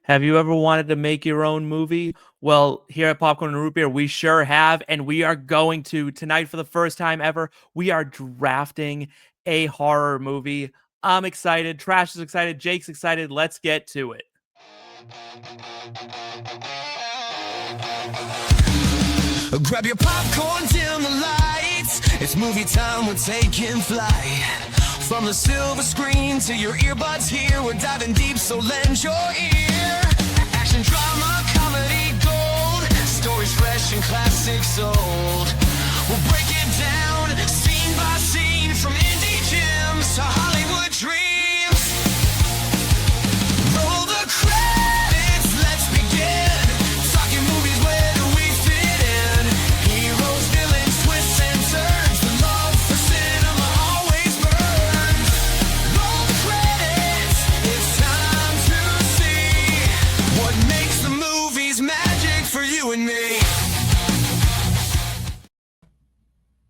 Have you ever wanted to make your own movie? Well, here at Popcorn and Root Beer, we sure have, and we are going to tonight for the first time ever. We are drafting a horror movie. I'm excited. Trash is excited. Jake's excited. Let's get to it. Grab your popcorn, dim the lights. It's movie time, we're taking flight. From the silver screen to your earbuds here, we're diving deep, so lend your ear. Action, drama, comedy, gold. Stories fresh and classics old. We'll break it down, scene by scene, from indie gems to Hollywood dreams. Roll the credits, let's begin. Talking movies, where do we fit in? Heroes, villains, twists and turns. The love for cinema always burns. Roll the credits, it's time to see what makes the movies magic for you and me.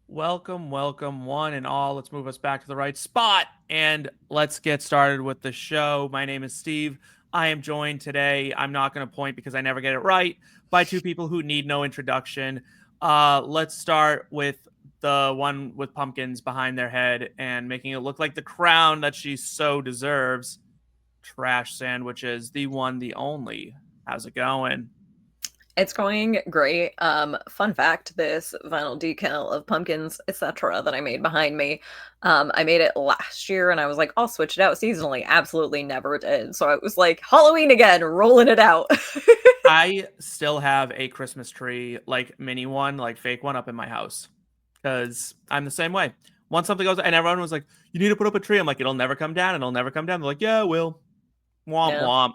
Welcome, one and all. Let's move us back to the right spot and let's get started with the show. My name is Steve. I am joined today, I'm not going to point because I never get it right, by two people who need no introduction. Let's start with the one with pumpkins behind their head and making it look like the crown that she so deserves. Trash Sandwiches, the one, the only. How's it going? It's going great. Fun fact, this vinyl decal of pumpkins, etc. that I made behind me, I made it last year and I was like, I'll switch it out seasonally. Absolutely never did. So it was like Halloween again, rolling it out. I still have a Christmas tree, like mini one, like fake one up in my house because I'm the same way. Once something goes, and everyone was like, you need to put up a tree. I'm like, it'll never come down. It'll never come down. They're like, yeah, it will. Womp, womp.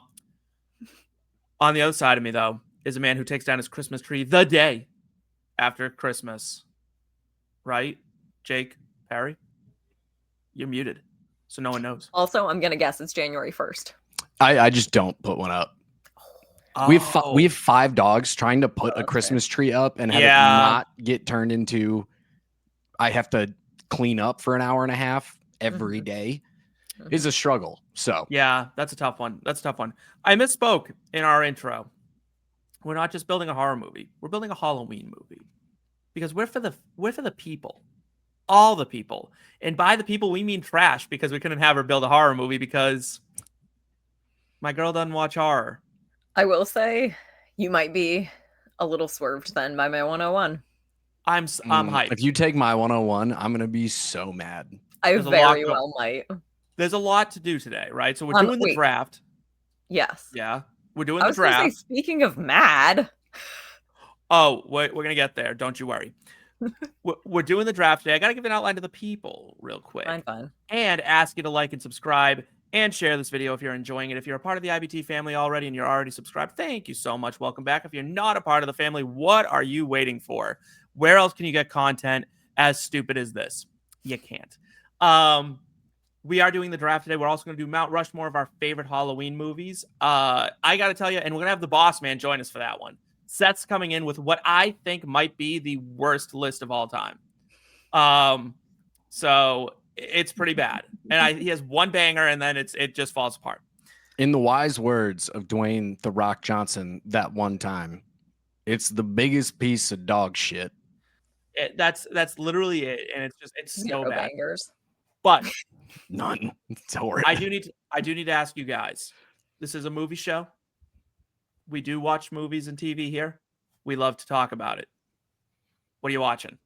On the other side of me, though, is a man who takes down his Christmas tree the day after Christmas. Right? Jake Parry? You're muted, so no one knows. Also, I'm going to guess it's January 1st. I just don't put one up. Oh. We have 5 dogs trying to put a Christmas tree up and have it not get turned into, I have to clean up for an hour and a half every day. Is a struggle. So yeah, that's a tough one. I misspoke in our intro. We're not just building a horror movie. We're building a Halloween movie because we're for the people, all the people. And by the people, we mean trash because we couldn't have her build a horror movie because my girl doesn't watch horror. I will say you might be a little swerved then by my 101. I'm hyped. If you take my 101, I'm going to be so mad. I very well might. There's a lot to do today, right? So we're doing the draft. Yes. Yeah. We're doing the draft. Say, speaking of mad. Oh, we're going to get there. Don't you worry. We're doing the draft today. I got to give an outline to the people real quick. Fine. And ask you to like and subscribe and share this video if you're enjoying it. If you're a part of the IBT family already and you're already subscribed, thank you so much. Welcome back. If you're not a part of the family, what are you waiting for? Where else can you get content as stupid as this? You can't. We are doing the draft today. We're also going to do Mount Rushmore of our favorite Halloween movies. I got to tell you, and we're going to have the boss man join us for that one. Seth's coming in with what I think might be the worst list of all time. So it's pretty bad. And he has one banger, and then it just falls apart. In the wise words of Dwayne "The Rock" Johnson, that one time, it's the biggest piece of dog shit. That's literally it, and it's so bad. Bangers. But none. It's horrible. I do need to ask you guys. This is a movie show. We do watch movies and TV here. We love to talk about it. What are you watching?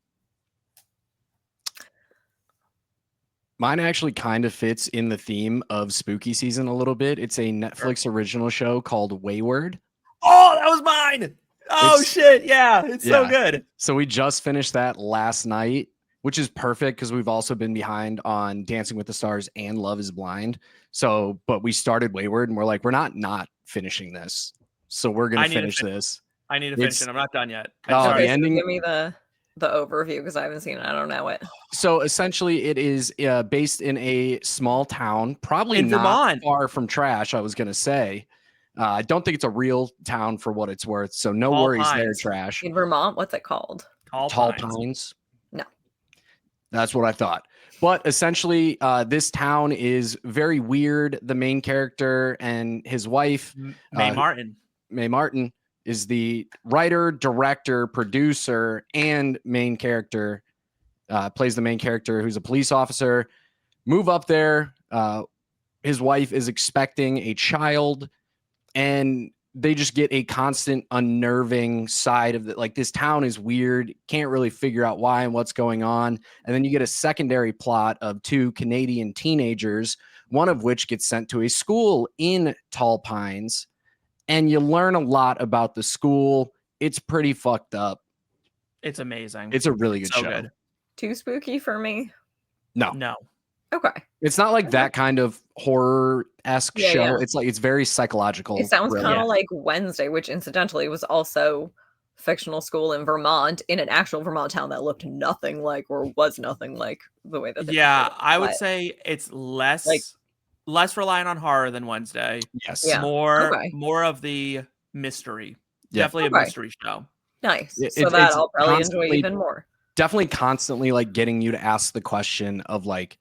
Mine actually kind of fits in the theme of spooky season a little bit. It's a Netflix original show called Wayward. Oh, that was mine. Oh, shit. Yeah, it's so good. So we just finished that last night, which is perfect because we've also been behind on Dancing with the Stars and Love is Blind. So, but we started Wayward and we're like, we're not finishing this. So we're going to finish this. I need to finish it. I'm not done yet. The ending. Give me the overview because I haven't seen it. I don't know it. So essentially it is based in a small town, probably in not Vermont. Far from trash, I was going to say. I don't think it's a real town for what it's worth. So no Tall worries Pines. there, trash. In Vermont, what's it called? Tall Pines. No. That's what I thought. But essentially, this town is very weird. The main character and his wife, Mae Martin, is the writer, director, producer, and main character. Plays the main character, who's a police officer. Move up there. His wife is expecting a child, and they just get a constant unnerving side of like, this town is weird. Can't really figure out why and what's going on. And then you get a secondary plot of 2 Canadian teenagers, one of which gets sent to a school in Tall Pines. And you learn a lot about the school. It's pretty fucked up. It's amazing. It's a really good show. Good. Too spooky for me? No. Okay. It's not like that kind of horror-esque show. Yeah. It's like, it's very psychological. It sounds kind of like Wednesday, which incidentally was also fictional school in Vermont, in an actual Vermont town that looked nothing like, or was nothing like, the way that. I would say it's less reliant on horror than Wednesday. Yes. Yeah. More of the mystery. Yeah. Definitely a mystery show. Nice. So that I'll probably enjoy even more. Definitely constantly like getting you to ask the question of like,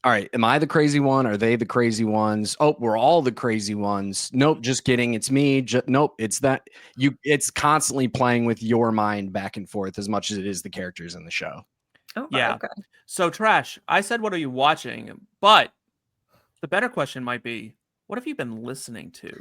all right, am I the crazy one? Are they the crazy ones? Oh, we're all the crazy ones. Nope, just kidding. It's me. Nope, it's that. It's constantly playing with your mind back and forth as much as it is the characters in the show. Okay. So, Trash, I said, what are you watching? But the better question might be, what have you been listening to?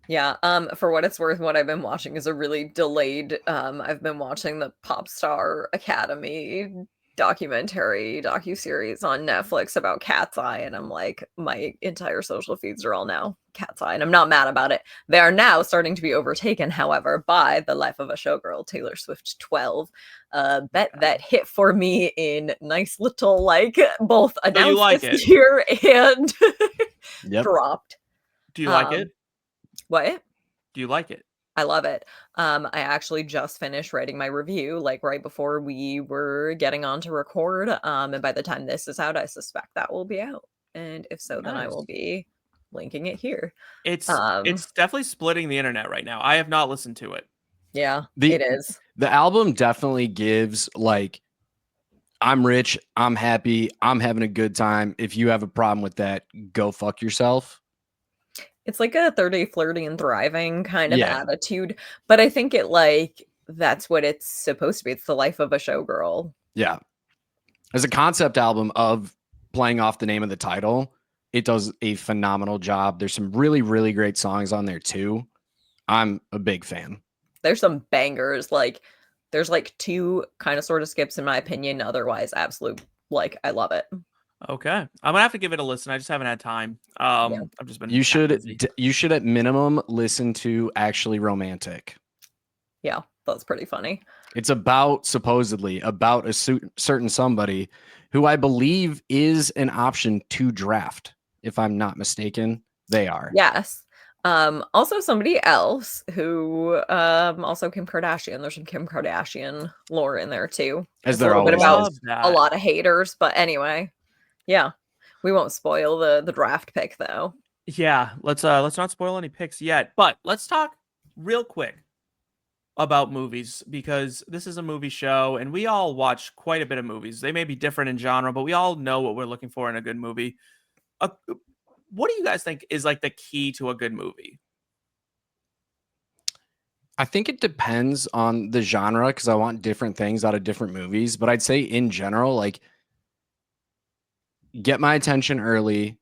Yeah, for what it's worth, what I've been watching is a really delayed, I've been watching the Popstar Academy docuseries on Netflix about Cat's Eye, and I'm like, my entire social feeds are all now Cat's Eye, and I'm not mad about it. They are now starting to be overtaken, however, by The Life of a Showgirl, Taylor Swift 12. Bet that hit for me in nice little, like, both announced this year and dropped. Do you like it? What? Do you like it? I love it. I actually just finished writing my review, like right before we were getting on to record. And by the time this is out, I suspect that will be out. And if so, then I will be linking it here. It's definitely splitting the internet right now. I have not listened to it. Yeah, it is. The album definitely gives like, I'm rich, I'm happy, I'm having a good time. If you have a problem with that, go fuck yourself. It's like a 30 flirty and thriving kind of attitude, but I think that's what it's supposed to be. It's the life of a showgirl. Yeah. As a concept album of playing off the name of the title, it does a phenomenal job. There's some really, really great songs on there too. I'm a big fan. There's some bangers. Like there's like 2 kind of sort of skips in my opinion. Otherwise, absolute, like, I love it. Okay, I'm gonna have to give it a listen. I just haven't had time. I've just been. You should at minimum listen to Actually Romantic. Yeah, that's pretty funny. It's supposedly about a certain somebody who I believe is an option to draft. If I'm not mistaken, they are. Yes. Also somebody else who also Kim Kardashian. There's some Kim Kardashian lore in there too. As there always about a lot of haters, but anyway. Yeah, we won't spoil the draft pick though. Yeah, let's not spoil any picks yet, but let's talk real quick about movies, because this is a movie show and we all watch quite a bit of movies. They may be different in genre, but we all know what we're looking for in a good movie. What do you guys think is like the key to a good movie? I think it depends on the genre, because I want different things out of different movies, but I'd say in general, like, get my attention early,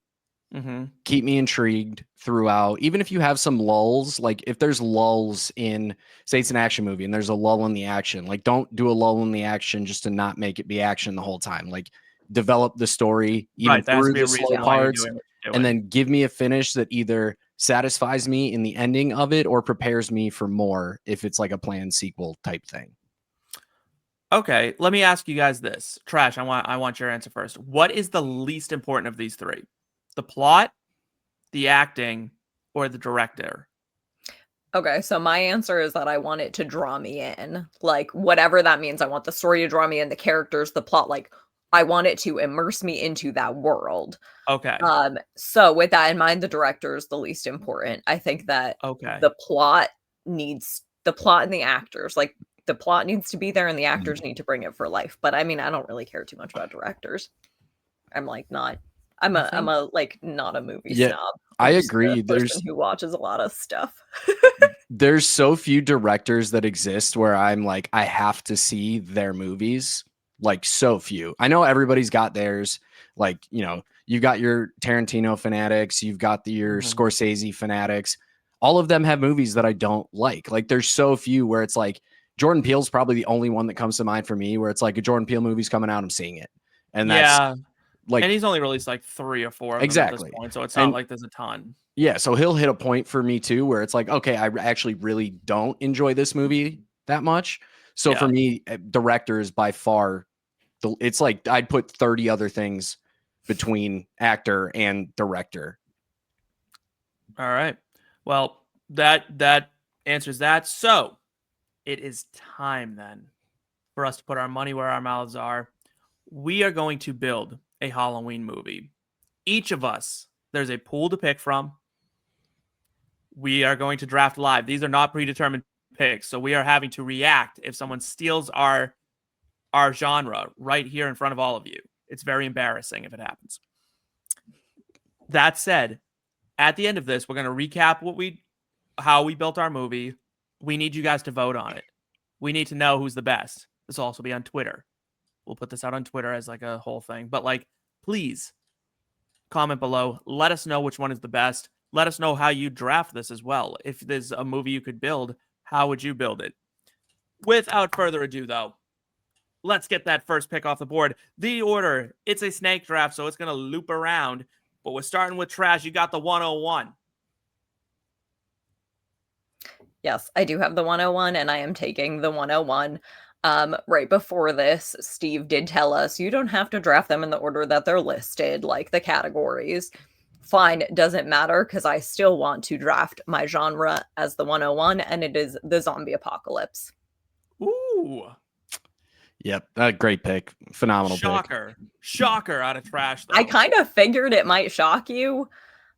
keep me intrigued throughout. Even if you have some lulls, like if there's lulls in, say it's an action movie and there's a lull in the action, like don't do a lull in the action just to not make it be action the whole time. Like develop the story even through the slow parts, and then give me a finish that either satisfies me in the ending of it or prepares me for more if it's like a planned sequel type thing. Okay, let me ask you guys this. Trash, I want your answer first. What is the least important of these 3? The plot, the acting, or the director? Okay, so my answer is that I want it to draw me in. Like, whatever that means. I want the story to draw me in, the characters, the plot. Like, I want it to immerse me into that world. Okay. So with that in mind, the director is the least important. I think that the plot and the actors, like, the plot needs to be there and the actors need to bring it for life. But I mean, I don't really care too much about directors. I'm like not. I'm a like not a movie Yeah, snob. I I'm just agree. a person who watches a lot of stuff. There's so few directors that exist where I'm like, I have to see their movies. Like, so few. I know everybody's got theirs. Like, you know, you've got your Tarantino fanatics, you've got your Scorsese fanatics. All of them have movies that I don't like. Like, there's so few where it's like Jordan Peele's probably the only one that comes to mind for me where it's like a Jordan Peele movie's coming out, I'm seeing it. And that's like, and he's only released like 3 or 4 of them at this point, so it's not like there's a ton. Yeah, so he'll hit a point for me too where it's like, okay, I actually really don't enjoy this movie that much. So for me, director is by far it's like I'd put 30 other things between actor and director. All right. Well, that answers that. So it is time then for us to put our money where our mouths are. We are going to build a Halloween movie. Each of us, there's a pool to pick from. We are going to draft live. These are not predetermined picks, so we are having to react if someone steals our genre right here in front of all of you. It's very embarrassing if it happens. That said, at the end of this, we're going to recap how we built our movie. We need you guys to vote on it. We need to know who's the best. This will also be on Twitter. We'll put this out on Twitter as like a whole thing. But like, please comment below. Let us know which one is the best. Let us know how you draft this as well. If there's a movie you could build, how would you build it? Without further ado, though, let's get that first pick off the board. The order, it's a snake draft, so it's going to loop around. But we're starting with Trash. You got the 101. Yes, I do have the 101, and I am taking the 101. Right before this, Steve did tell us you don't have to draft them in the order that they're listed, like the categories. Fine, it doesn't matter because I still want to draft my genre as the 101, and it is the zombie apocalypse. Ooh. Yep, great pick. Phenomenal pick. Shocker out of Trash, though. I kind of figured it might shock you.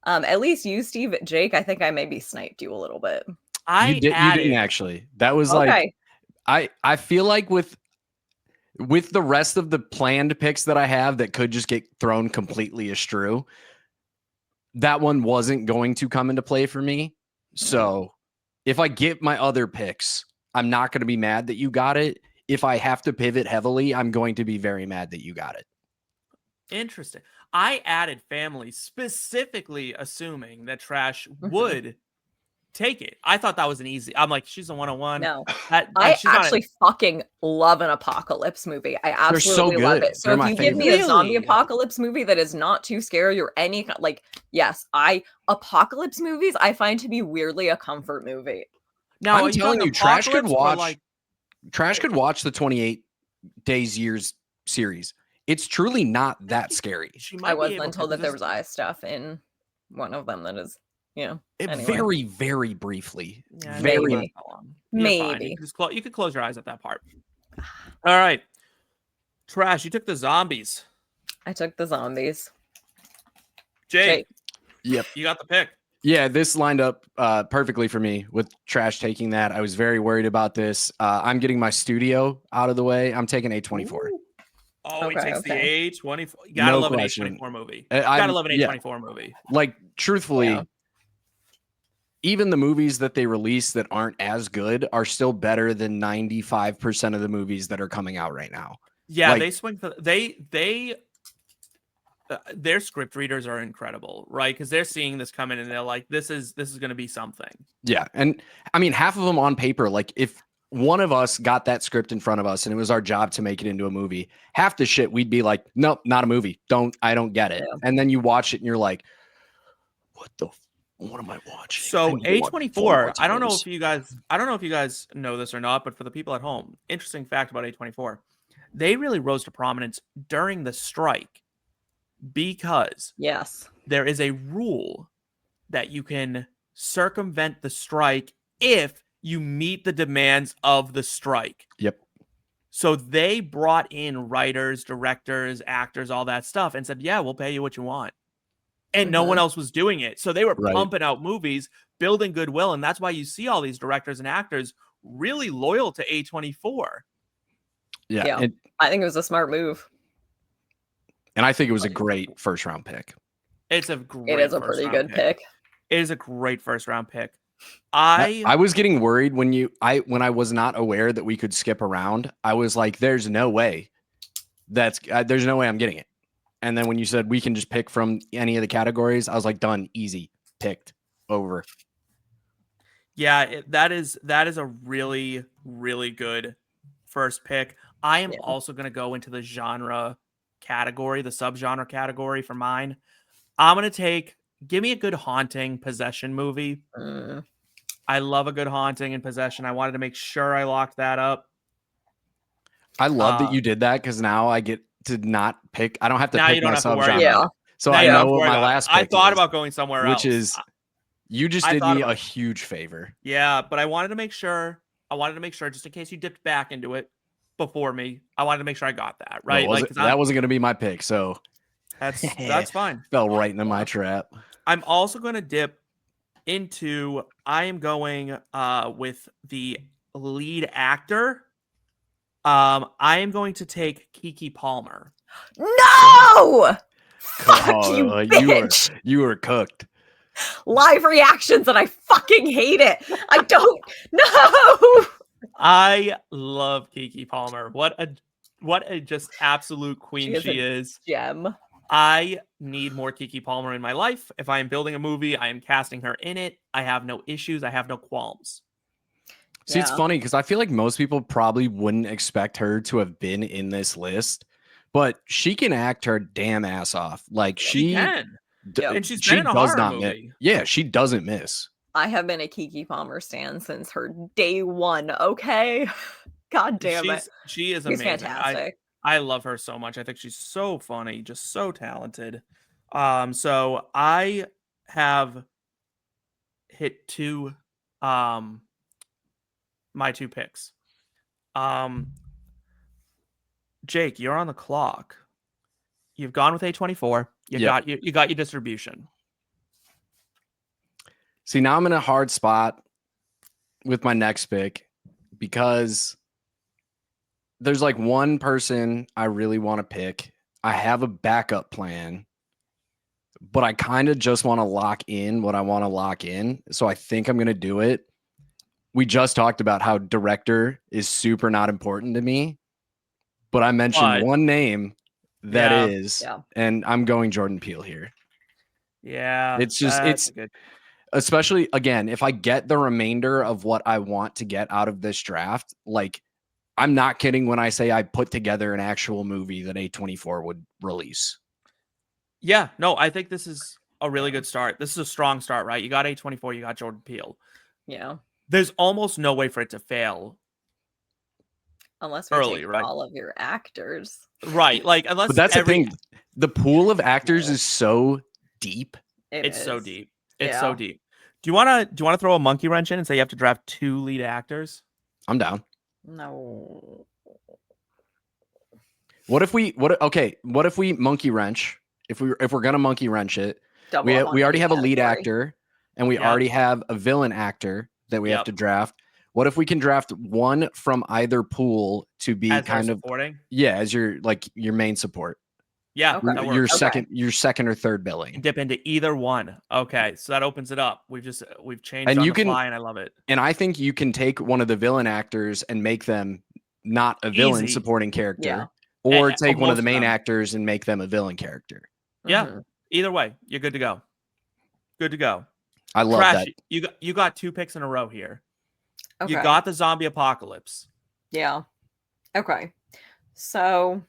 At least you, Steve. Jake, I think I maybe sniped you a little bit. You didn't actually. That was like, I feel like with the rest of the planned picks that I have that could just get thrown completely astray, that one wasn't going to come into play for me. So if I get my other picks, I'm not going to be mad that you got it. If I have to pivot heavily, I'm going to be very mad that you got it. Interesting. I added family specifically assuming that Trash would take it. I thought that was an easy. I'm like, she's a 101. No, I actually fucking love an apocalypse movie. I absolutely love it. So if you give me a zombie apocalypse movie that is not too scary or any like, yes, apocalypse movies I find to be weirdly a comfort movie. Now I'm telling you, Trash could watch. Trash could watch the 28 Days Years series. It's truly not that scary. I wasn't told that there was eye stuff in one of them that is. Yeah. Anyway. Very, very briefly. Yeah, maybe. You could close your eyes at that part. All right. Trash, you took the zombies. I took the zombies. Jake. Yep. You got the pick. Yeah, this lined up perfectly for me with Trash taking that. I was very worried about this. I'm getting my studio out of the way. I'm taking A24. Ooh. Oh, he takes the A24. You gotta love an A24 movie. Gotta love an A24 movie. Like, truthfully, even the movies that they release that aren't as good are still better than 95% of the movies that are coming out right now. Yeah, they swing for their script readers are incredible, right? Because they're seeing this coming and they're like, this is going to be something. Yeah, and I mean, half of them on paper, like if one of us got that script in front of us and it was our job to make it into a movie, half the shit we'd be like, nope, not a movie. I don't get it. Yeah. And then you watch it and you're like, what am I watching? So A24, I don't know if you guys know this or not, but for the people at home, interesting fact about A24, they really rose to prominence during the strike because there is a rule that you can circumvent the strike if you meet the demands of the strike. Yep. So they brought in writers, directors, actors, all that stuff and said, yeah, we'll pay you what you want. And no one else was doing it. So they were pumping out movies, building goodwill. And that's why you see all these directors and actors really loyal to A24. Yeah. I think it was a smart move. And I think it was a great first round pick. It's a great. It is a pretty good pick. It is a great first round pick. I was getting worried when I was not aware that we could skip around. I was like, there's no way there's no way I'm getting it. And then when you said we can just pick from any of the categories, I was like, done, easy, picked, over. Yeah, that is a really, really good first pick. I am also going to go into the genre category, the subgenre category for mine. I'm going to give me a good haunting possession movie. I love a good haunting and possession. I wanted to make sure I locked that up. I love that you did that because now I get to not pick. I don't have to pick my subgenre. Yeah. So I know what my last pick I thought about going somewhere else. Which is, you just did me a huge favor. Yeah, but I wanted to make sure, just in case you dipped back into it before me, I wanted to make sure I got that, right? That wasn't going to be my pick, so. That's fine. Fell right into my trap. I'm also going to dip into, I am going with the lead actor. I am going to take Keke Palmer. No! Fuck you, bitch. You were cooked. Live reactions and I fucking hate it. I don't know. I love Keke Palmer. What a just absolute queen she is. Gem. I need more Keke Palmer in my life. If I am building a movie, I am casting her in it. I have no issues. I have no qualms. See, it's funny because I feel like most people probably wouldn't expect her to have been in this list, but she can act her damn ass off. Like she can. And she's been in a horror movie. Yeah, she doesn't miss. I have been a Keke Palmer stan since her day one. Okay. God damn it. She is amazing. Fantastic. I love her so much. I think she's so funny, just so talented. So I have hit my two picks. Jake, you're on the clock. You've gone with A24. You got your distribution. See, now I'm in a hard spot with my next pick because there's like one person I really want to pick. I have a backup plan, but I kind of just want to lock in what I want to lock in. So I think I'm going to do it. We just talked about how director is super not important to me, but I mentioned one name that is, and I'm going Jordan Peele here. Yeah. It's just, good. Especially again, if I get the remainder of what I want to get out of this draft, like I'm not kidding when I say I put together an actual movie that A24 would release. Yeah, no, I think this is a really good start. This is a strong start, right? You got A24, you got Jordan Peele. Yeah. There's almost no way for it to fail. Unless we take all of your actors. Right. Like, unless. But that's the thing. The pool of actors is so deep. It's so deep. It's so deep. Do you want to throw a monkey wrench in and say you have to draft 2 lead actors? I'm down. No. What if we monkey wrench? If we're gonna monkey wrench it, we already have a lead actor and we already have a villain actor that we have to draft. What if we can draft one from either pool to be as kind of supporting? Yeah, as your main support. Yeah, your second or third billing. Dip into either one. Okay, so that opens it up. We've changed and on you the fly, and I love it. And I think you can take one of the villain actors and make them not a villain supporting character, or take one of the main actors and make them a villain character. Yeah, either way, you're good to go. Good to go. I love that. You got 2 picks in a row here. Okay. You got the zombie apocalypse. Yeah. Okay. So.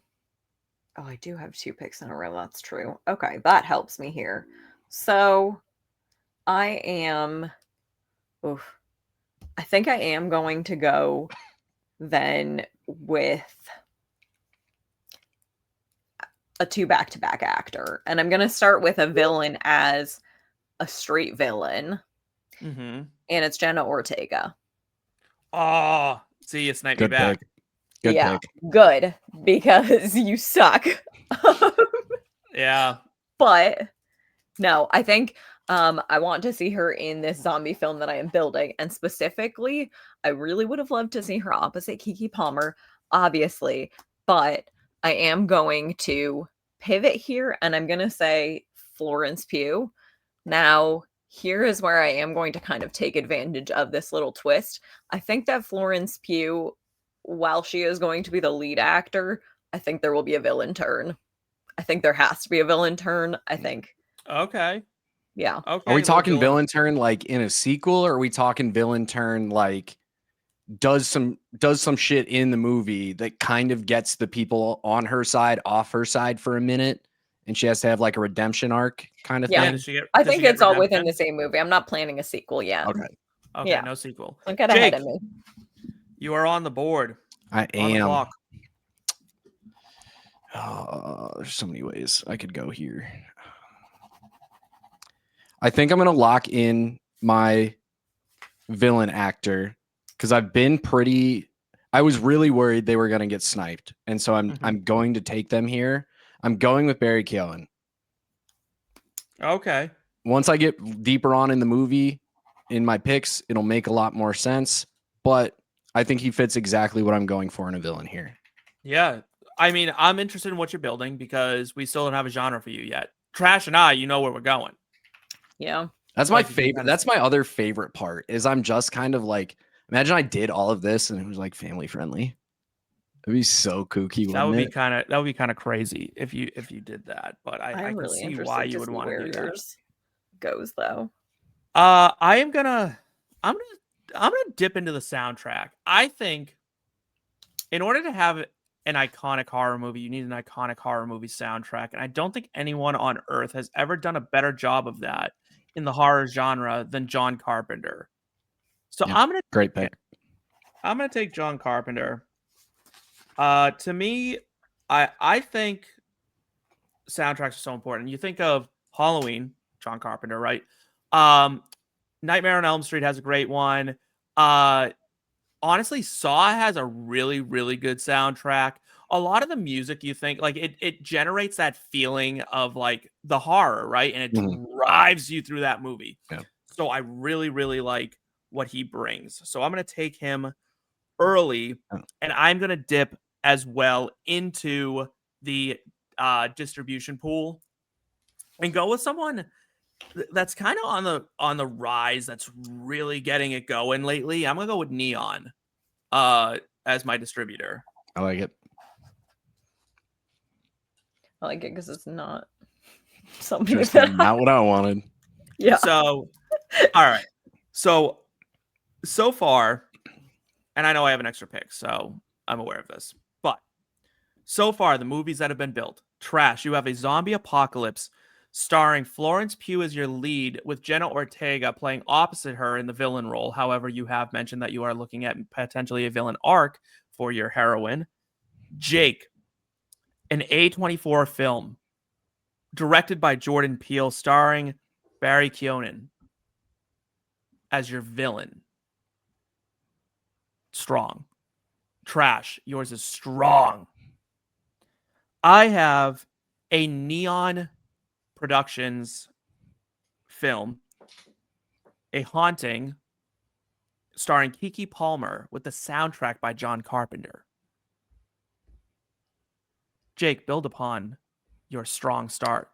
Oh, I do have 2 picks in a row. That's true. Okay, that helps me here. So I think I am going to go then with a 2 back-to-back actor. And I'm going to start with a villain as a straight villain. Mm-hmm. And it's Jenna Ortega. Oh, see, you sniped me back. Pick. Good pick. Good, because you suck. Yeah. But no, I think I want to see her in this zombie film that I am building. And specifically, I really would have loved to see her opposite Keke Palmer, obviously. But I am going to pivot here, and I'm going to say Florence Pugh. Now, here is where I am going to kind of take advantage of this little twist. I think that Florence Pugh, while she is going to be the lead actor, I think there will be a villain turn. I think there has to be a villain turn. I think. Okay. Yeah. Okay. Are we talking villain turn like in a sequel, or are we talking villain turn like does some shit in the movie that kind of gets the people on her side off her side for a minute, and she has to have like a redemption arc kind of thing? I think it's all within the same movie. I'm not planning a sequel yet. Okay. Okay. No sequel. Don't get ahead of me. You are on the board. I am. On the there's so many ways I could go here. I think I'm gonna lock in my villain actor because I was really worried they were gonna get sniped, and so I'm going to take them here. I'm going with Barry Keoghan. Okay. Once I get deeper on in the movie, in my picks, it'll make a lot more sense. But I think he fits exactly what I'm going for in a villain here. Yeah. I mean, I'm interested in what you're building because we still don't have a genre for you yet. Trash and I, you know where we're going. Yeah. That's my favorite. That's my other favorite part is I'm just kind of like, imagine I did all of this and it was like family friendly. It'd be so kooky. That would be kind of crazy if you did that. But I really can see why you would want to do that. Goes though. I'm gonna dip into the soundtrack. I think in order to have an iconic horror movie, you need an iconic horror movie soundtrack, and I don't think anyone on earth has ever done a better job of that in the horror genre than John Carpenter. So yeah, great pick. I'm gonna take John Carpenter. To me, I think soundtracks are so important. You think of Halloween, John Carpenter, right? Nightmare on Elm Street has a great one. Honestly, Saw has a really, really good soundtrack. A lot of the music you think like it generates that feeling of like the horror, right? And it drives you through that movie. Yeah. So I really, really like what he brings. So I'm gonna take him early, and I'm gonna dip as well into the distribution pool and go with someone that's kind of on the rise, that's really getting it going lately. I'm gonna go with Neon as my distributor. I like it. I like it because it's not something just not what I wanted. Yeah. So, all right. So far, and I know I have an extra pick, so I'm aware of this. But so far, the movies that have been built, Trash. You have a zombie apocalypse starring Florence Pugh as your lead, with Jenna Ortega playing opposite her in the villain role. However, you have mentioned that you are looking at potentially a villain arc for your heroine. Jake, an A24 film directed by Jordan Peele, starring Barry Keoghan as your villain. Strong. Trash, yours is strong. I have a Neon Productions film, A Haunting, starring Keke Palmer, with the soundtrack by John Carpenter. Jake, build upon your strong start.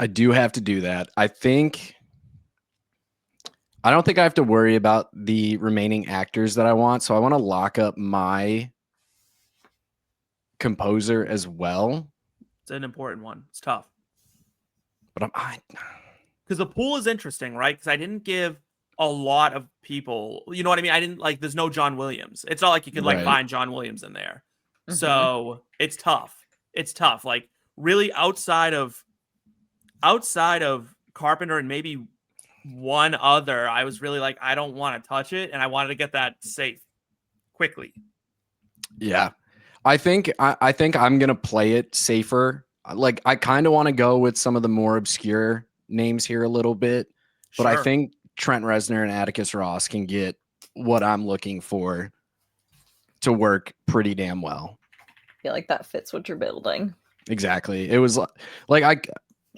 I do have to do that. I don't think I have to worry about the remaining actors that I want, so I want to lock up my composer as well. It's an important one. It's tough. But because the pool is interesting, right? Because I didn't give a lot of people, you know what I mean? I didn't like, there's no John Williams. It's not like you could like find John Williams in there. Mm-hmm. So it's tough. It's tough. Like really outside of Carpenter and maybe one other, I was really like, I don't want to touch it. And I wanted to get that safe quickly. Yeah. I think I'm going to play it safer. Like I kind of want to go with some of the more obscure names here a little bit, but I think Trent Reznor and Atticus Ross can get what I'm looking for to work pretty damn well. I feel like that fits what you're building. Exactly. It was like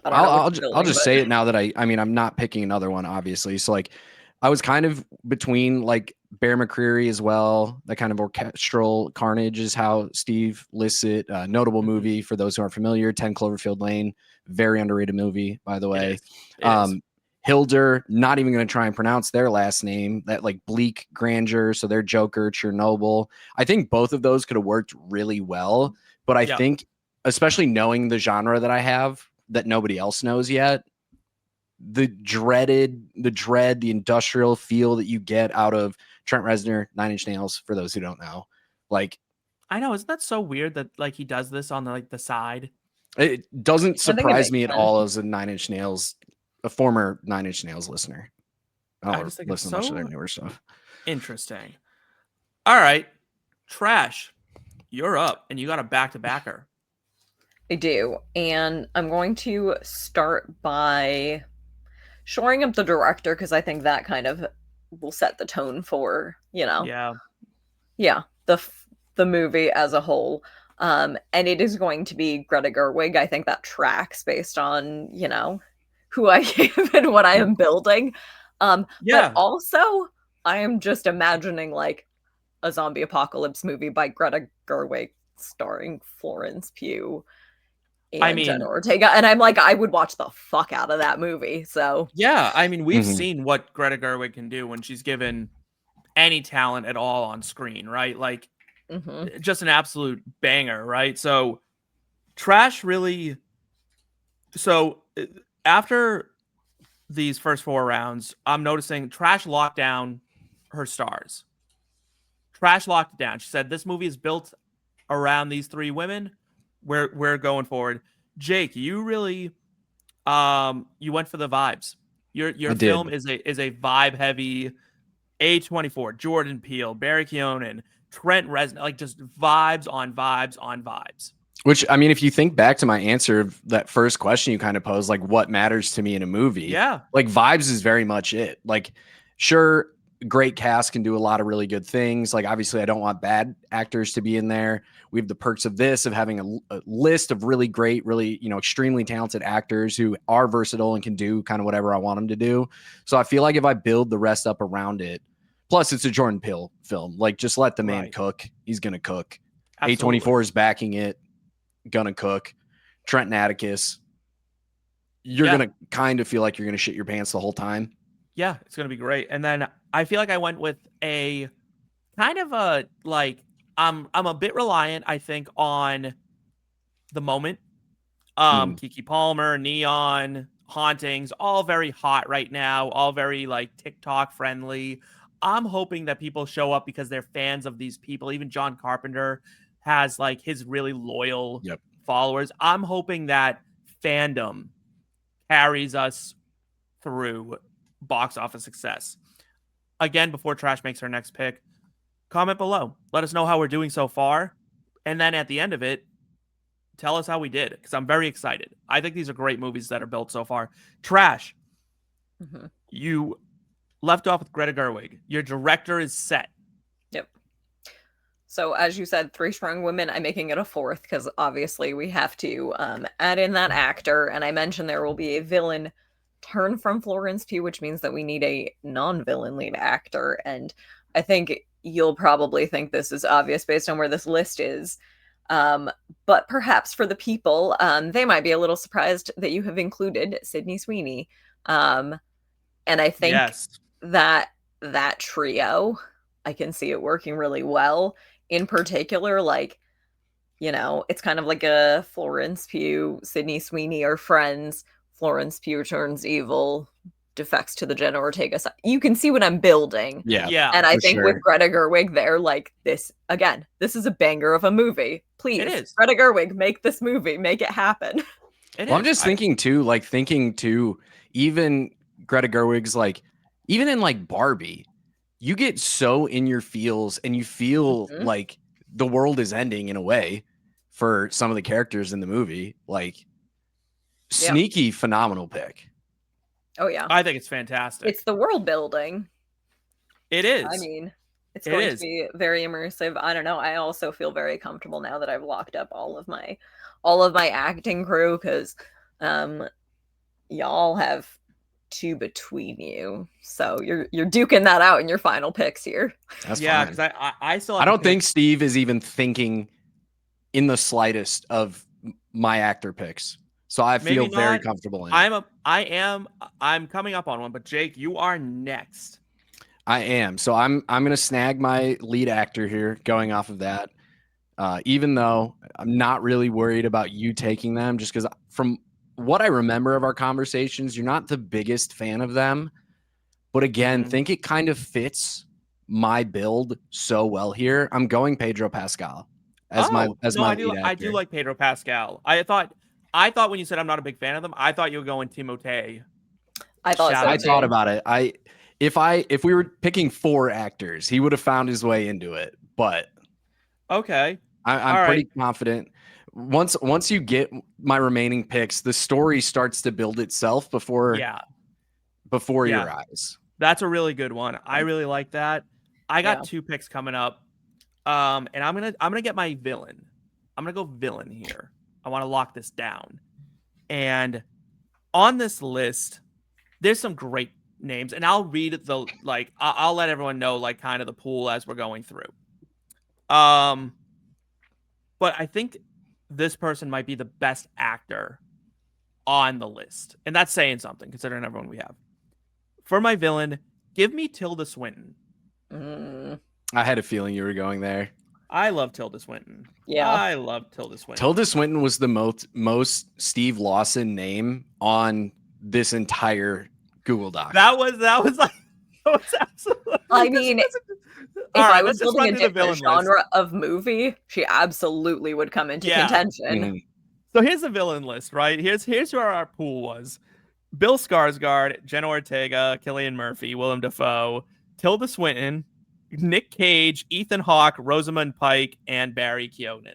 I'll just say it now that I mean I'm not picking another one obviously. So like I was kind of between like Bear McCreary as well. That kind of orchestral carnage is how Steve lists it. Notable movie for those who aren't familiar. 10 Cloverfield Lane, very underrated movie, by the way. It is. Hilder, not even going to try and pronounce their last name. That like bleak grandeur, so their Joker, Chernobyl. I think both of those could have worked really well, but I think, especially knowing the genre that I have that nobody else knows yet, the dread, the industrial feel that you get out of Trent Reznor, 9 Inch Nails, for those who don't know. Like, I know, isn't that so weird that like he does this on the side? It doesn't surprise me at sense. all as a 9 Inch Nails, a former 9 Inch Nails listener. I don't just think listen it's to much so of their newer stuff. Interesting. All right, Trash, you're up, and you got a back-to-backer. I do, and I'm going to start by shoring up the director because I think that kind of will set the tone for, the movie as a whole. And it is going to be Greta Gerwig. I think that tracks based on, who I am and what I am building. But also I am just imagining like a zombie apocalypse movie by Greta Gerwig starring Florence Pugh and Jenna Ortega. And I'm like, I would watch the fuck out of that movie. So yeah, I mean, we've seen what Greta Gerwig can do when she's given any talent at all on screen, right? Like, just an absolute banger, right? So, Trash really. So, after these first 4 rounds, I'm noticing Trash locked down her stars. Trash locked it down. She said, "This movie is built around these 3 women. We're going forward." Jake, you really, you went for the vibes. Your film is a vibe heavy. A24, Jordan Peele, Barry Keoghan, Trent Reznor, like just vibes on vibes on vibes. Which, I mean, if you think back to my answer of that first question you kind of posed, like what matters to me in a movie? Yeah. Like vibes is very much it. Like, sure, great cast can do a lot of really good things. Like, obviously, I don't want bad actors to be in there. We have the perks of this, of having a list of really great, really, extremely talented actors who are versatile and can do kind of whatever I want them to do. So I feel like if I build the rest up around it, plus it's a Jordan Peele film, like just let the man cook. He's going to cook. Absolutely. A24 is backing it. Gonna cook. Trent and Atticus, you're gonna kind of feel like you're gonna shit your pants the whole time. Yeah, it's gonna be great. And then I feel like I went with a kind of a like I'm a bit reliant, I think, on the moment. Keke Palmer, Neon, Hauntings, all very hot right now, all very like TikTok friendly. I'm hoping that people show up because they're fans of these people. Even John Carpenter has like his really loyal followers. I'm hoping that fandom carries us through box office success. Again, before Trash makes her next pick, comment below. Let us know how we're doing so far. And then at the end of it, tell us how we did, because I'm very excited. I think these are great movies that are built so far. Trash, you left off with Greta Gerwig. Your director is set. Yep. So as you said, 3 strong women. I'm making it a 4th because obviously we have to add in that actor. And I mentioned there will be a villain turn from Florence Pugh, which means that we need a non-villain lead actor. And I think you'll probably think this is obvious based on where this list is. But perhaps for the people, they might be a little surprised that you have included Sydney Sweeney. And I think that trio, I can see it working really well. In particular, like, it's kind of like a Florence Pugh, Sydney Sweeney are friends. Florence Pugh turns evil, defects to the Jenna Ortega side. You can see what I'm building. Yeah. And I think with Greta Gerwig there, like this, again, this is a banger of a movie. Please, it is. Greta Gerwig, make this movie, make it happen. I'm just thinking too, even Greta Gerwig's like, even in like Barbie, you get so in your feels and you feel like the world is ending in a way for some of the characters in the movie. Like, sneaky, phenomenal pick. Oh, yeah. I think it's fantastic. It's the world building. It is. I mean, it's going to be very immersive. I don't know. I also feel very comfortable now that I've locked up all of my acting crew because y'all have two between you. So you're duking that out in your final picks here. That's yeah, fine. because I still have I to don't pick. think Steve is even thinking in the slightest of my actor picks. So I feel Maybe very not. comfortable in it. I'm coming up on one, but Jake, you are next. I am. So I'm gonna snag my lead actor here, going off of that. Even though I'm not really worried about you taking them, just because from what I remember of our conversations, you're not the biggest fan of them. But again, think it kind of fits my build so well here. I'm going Pedro Pascal as my lead actor. I do like Pedro Pascal. I thought when you said I'm not a big fan of them, I thought you were going Timothée. I thought so I too. thought about it. If we were picking 4 actors, he would have found his way into it. But okay, I'm pretty confident. Once you get my remaining picks, the story starts to build itself before your eyes. That's a really good one. I really like that. I got 2 picks coming up. And I'm gonna get my villain. I'm gonna go villain here. I want to lock this down. And on this list, there's some great names, and I'll read I'll let everyone know like kind of the pool as we're going through. But I think this person might be the best actor on the list, and that's saying something considering everyone we have. For my villain, give me Tilda Swinton. I had a feeling you were going there. I love Tilda Swinton. Yeah, I love Tilda Swinton. Tilda Swinton was the most Steve Lawson name on this entire Google Doc. That was absolutely. I mean, if I was building a different genre of movie, she absolutely would come into contention. Mm-hmm. So here's the villain list, right? Here's where our pool was: Bill Skarsgård, Jenna Ortega, Cillian Murphy, Willem Dafoe, Tilda Swinton, Nick Cage, Ethan Hawke, Rosamund Pike, and Barry Keoghan.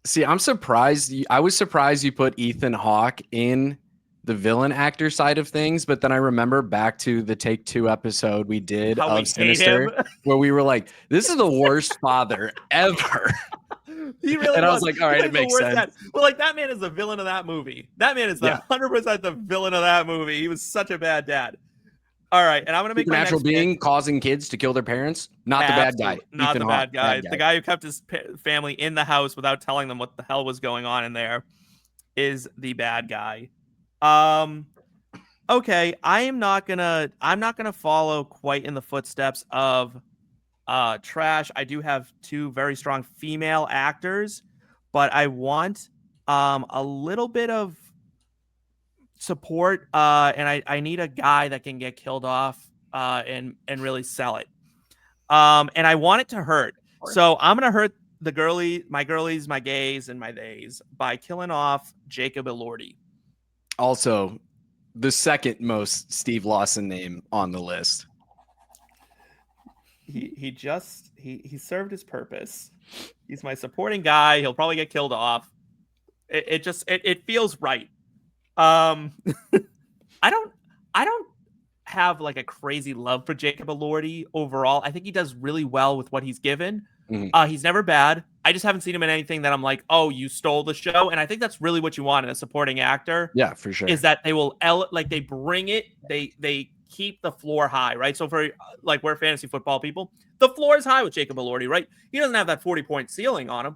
See, I'm surprised. I was surprised you put Ethan Hawke in the villain actor side of things, but then I remember back to the Take 2 episode we did of Sinister, where we were like, "This is the worst father ever." He really and was. I was like, "All right, it makes sense." Well, like that man is the villain of that movie. That man is 100% the villain of that movie. He was such a bad dad. All right, and I'm gonna make my natural next being pick. causing kids to kill their parents. Not the bad guy. Not Ethan the Hawke, bad guy. The guy who kept his family in the house without telling them what the hell was going on in there is the bad guy. Okay, I'm not gonna follow quite in the footsteps of Trash. I do have 2 very strong female actors, but I want a little bit of support, and I need a guy that can get killed off and really sell it. And I want it to hurt. So I'm gonna hurt my girlies, my gays, and my theys by killing off Jacob Elordi. Also, the second most Steve Lawson name on the list. He served his purpose. He's my supporting guy. He'll probably get killed off. It feels right. I don't have like a crazy love for Jacob Elordi overall. I think he does really well with what he's given. Mm-hmm. He's never bad. I just haven't seen him in anything that I'm like, oh, you stole the show. And I think that's really what you want in a supporting actor. Yeah, for sure. Is that they will they bring it. They keep the floor high, right? So for like we're fantasy football people, the floor is high with Jacob Elordi, right? He doesn't have that 40-point ceiling on him,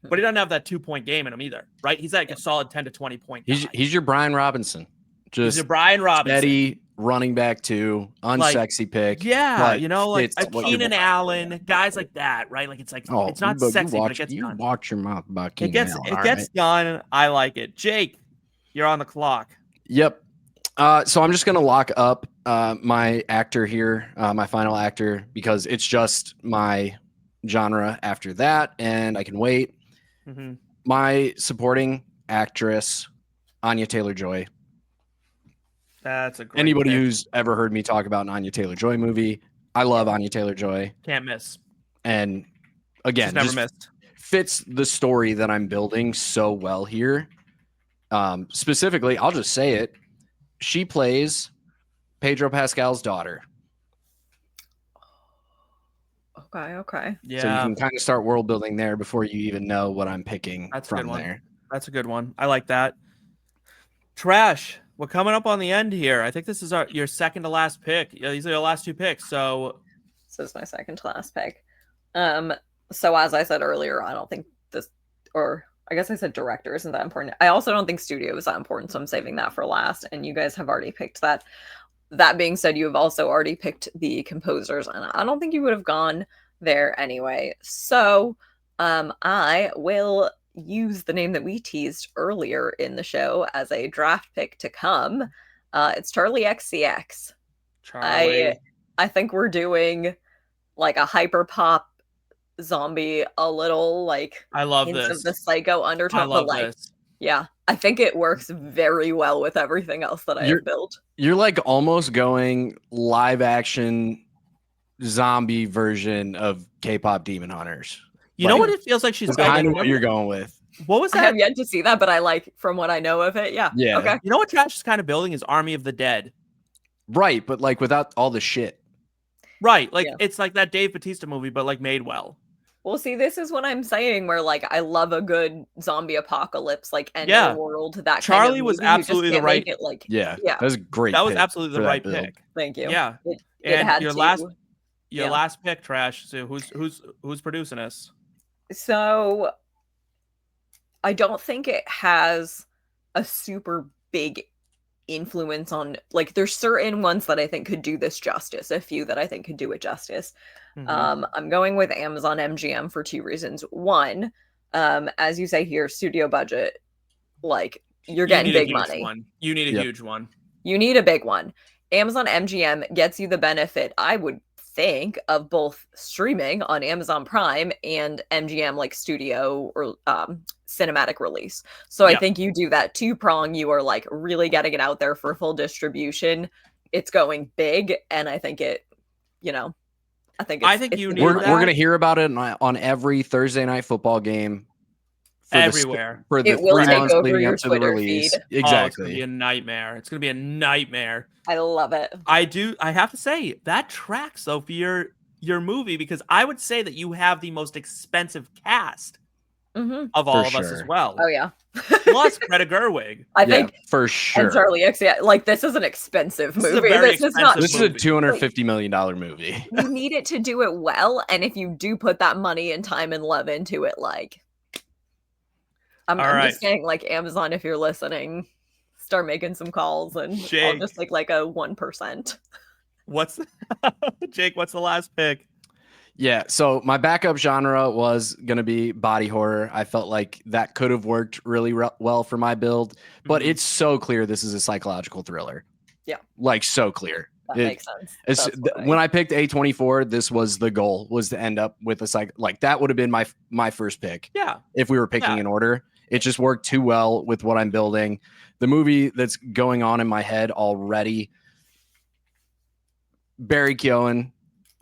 but he doesn't have that 2-point game in him either, right? He's like a solid 10 to 20 point guy. He's your Brian Robinson. He's your Brian Robinson. Steady running back 2, unsexy pick. Yeah, like Keenan Allen, guys like that, right? Like it's not sexy, but it gets done. You watch your mouth about Keenan Allen. It gets done. I like it. Jake, you're on the clock. Yep. So I'm just gonna lock up my actor here, my final actor, because it's just my genre after that, and I can wait. Mm-hmm. My supporting actress, Anya Taylor-Joy. That's a great anybody pick. Who's ever heard me talk about an Anya Taylor-Joy movie. I love Anya Taylor-Joy. Can't miss. And again, she's never missed. Fits the story that I'm building so well here. Specifically, I'll just say it. She plays Pedro Pascal's daughter. Okay. Yeah. So you can kind of start world building there before you even know what I'm picking from there. That's a good one. I like that. Trash. we're coming up on the end here. I think this is your second to last pick. Yeah, these are your last two picks. So this is my second to last pick. So as I said earlier, I don't think this, or I guess I said director isn't that important. I also don't think studio is that important, so I'm saving that for last. And you guys have already picked that. That being said, you have also already picked the composers, and I don't think you would have gone there anyway. So I will use the name that we teased earlier in the show as a draft pick to come. It's Charli XCX. Charli. I think we're doing like a hyper pop zombie, a little like I love hints this of the psycho undertone. I love but like this. yeah, I think it works very well with everything else that I have built. You're like almost going live action zombie version of K-pop Demon Hunters. You know what it feels like she's kind of what you're going with. What was that? I have yet to see that, but I like from what I know of it. Yeah. Yeah. Okay. You know what Trash is kind of building is Army of the Dead. Right, but like without all the shit. Right, like it's like that Dave Bautista movie, but like made well. Well, see, this is what I'm saying, where like I love a good zombie apocalypse, like end of the world. That Charli kind of was movie. absolutely the right. That was great. That was absolutely the right pick. Thank you. Yeah, it had your last pick, Trash. So who's producing this? So I don't think it has a super big influence on, like, there's certain ones that I think could do this justice, a few that I think could do it justice. I'm going with Amazon MGM for two reasons. One, as you say here, studio budget, like you're getting big money. You need a huge one. You need a big one. Amazon MGM gets you the benefit, I would think, of both streaming on Amazon Prime and MGM like studio or cinematic release. So I think you do that two-prong. You are like really getting it out there for full distribution. It's going big, and I think it, I think you need we're gonna hear about it on every Thursday night football game. Everywhere. For the 3 months leading up to the release. Feed. Exactly. It's gonna be a nightmare. It's gonna be a nightmare. I love it. I have to say that tracks though for your movie, because I would say that you have the most expensive cast of all of us as well. Oh yeah. Plus Greta Gerwig. I think for sure. And Charli XCX. Like, this is an expensive movie. This is a $250 million movie. You need it to do it well, and if you do put that money and time and love into it, like I'm just saying, like, Amazon, if you're listening, start making some calls, and I'll just like a 1%. Jake, what's the last pick? Yeah, so my backup genre was going to be body horror. I felt like that could have worked really well for my build, but it's so clear this is a psychological thriller. Yeah. Like, so clear. That makes sense. When I picked A24, this was the goal, was to end up with a like that would have been my first pick. Yeah. If we were picking in order. It just worked too well with what I'm building. The movie that's going on in my head already, Barry Keoghan,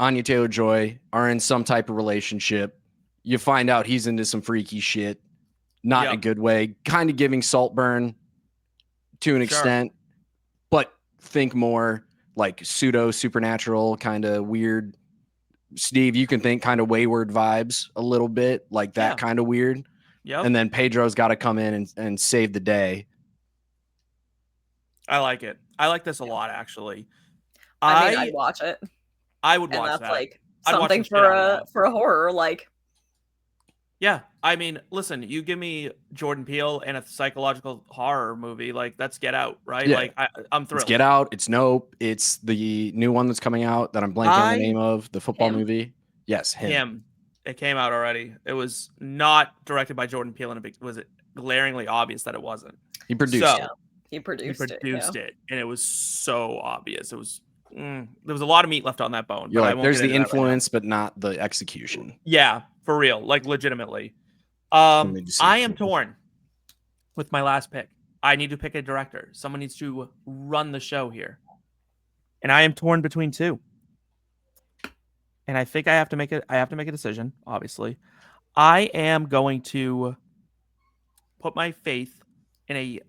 Anya Taylor-Joy are in some type of relationship. You find out he's into some freaky shit, not in a good way, kind of giving Saltburn to an extent, but think more like pseudo supernatural, kind of weird. Steve, you can think kind of wayward vibes a little bit, like that kind of weird. Yeah. And then Pedro's got to come in and save the day. I like it. I like this a lot, actually. I'd watch it. I would watch that. That's like something for a horror, like. Yeah, I mean, listen, you give me Jordan Peele and a psychological horror movie, like that's Get Out, right? Yeah. Like I'm thrilled. It's Get Out. It's Nope. It's the new one that's coming out that I'm blanking on the name of, the football movie. Yes, him. It came out already. It was not directed by Jordan Peele, and was it glaringly obvious that it wasn't? He produced it. He produced it, and it was so obvious. It was there was a lot of meat left on that bone. You're like, there's the influence, but not the execution. Yeah, for real, like legitimately. I am torn with my last pick. I need to pick a director. Someone needs to run the show here, and I am torn between two. And I think I have to make a decision, obviously. I am going to put my faith in a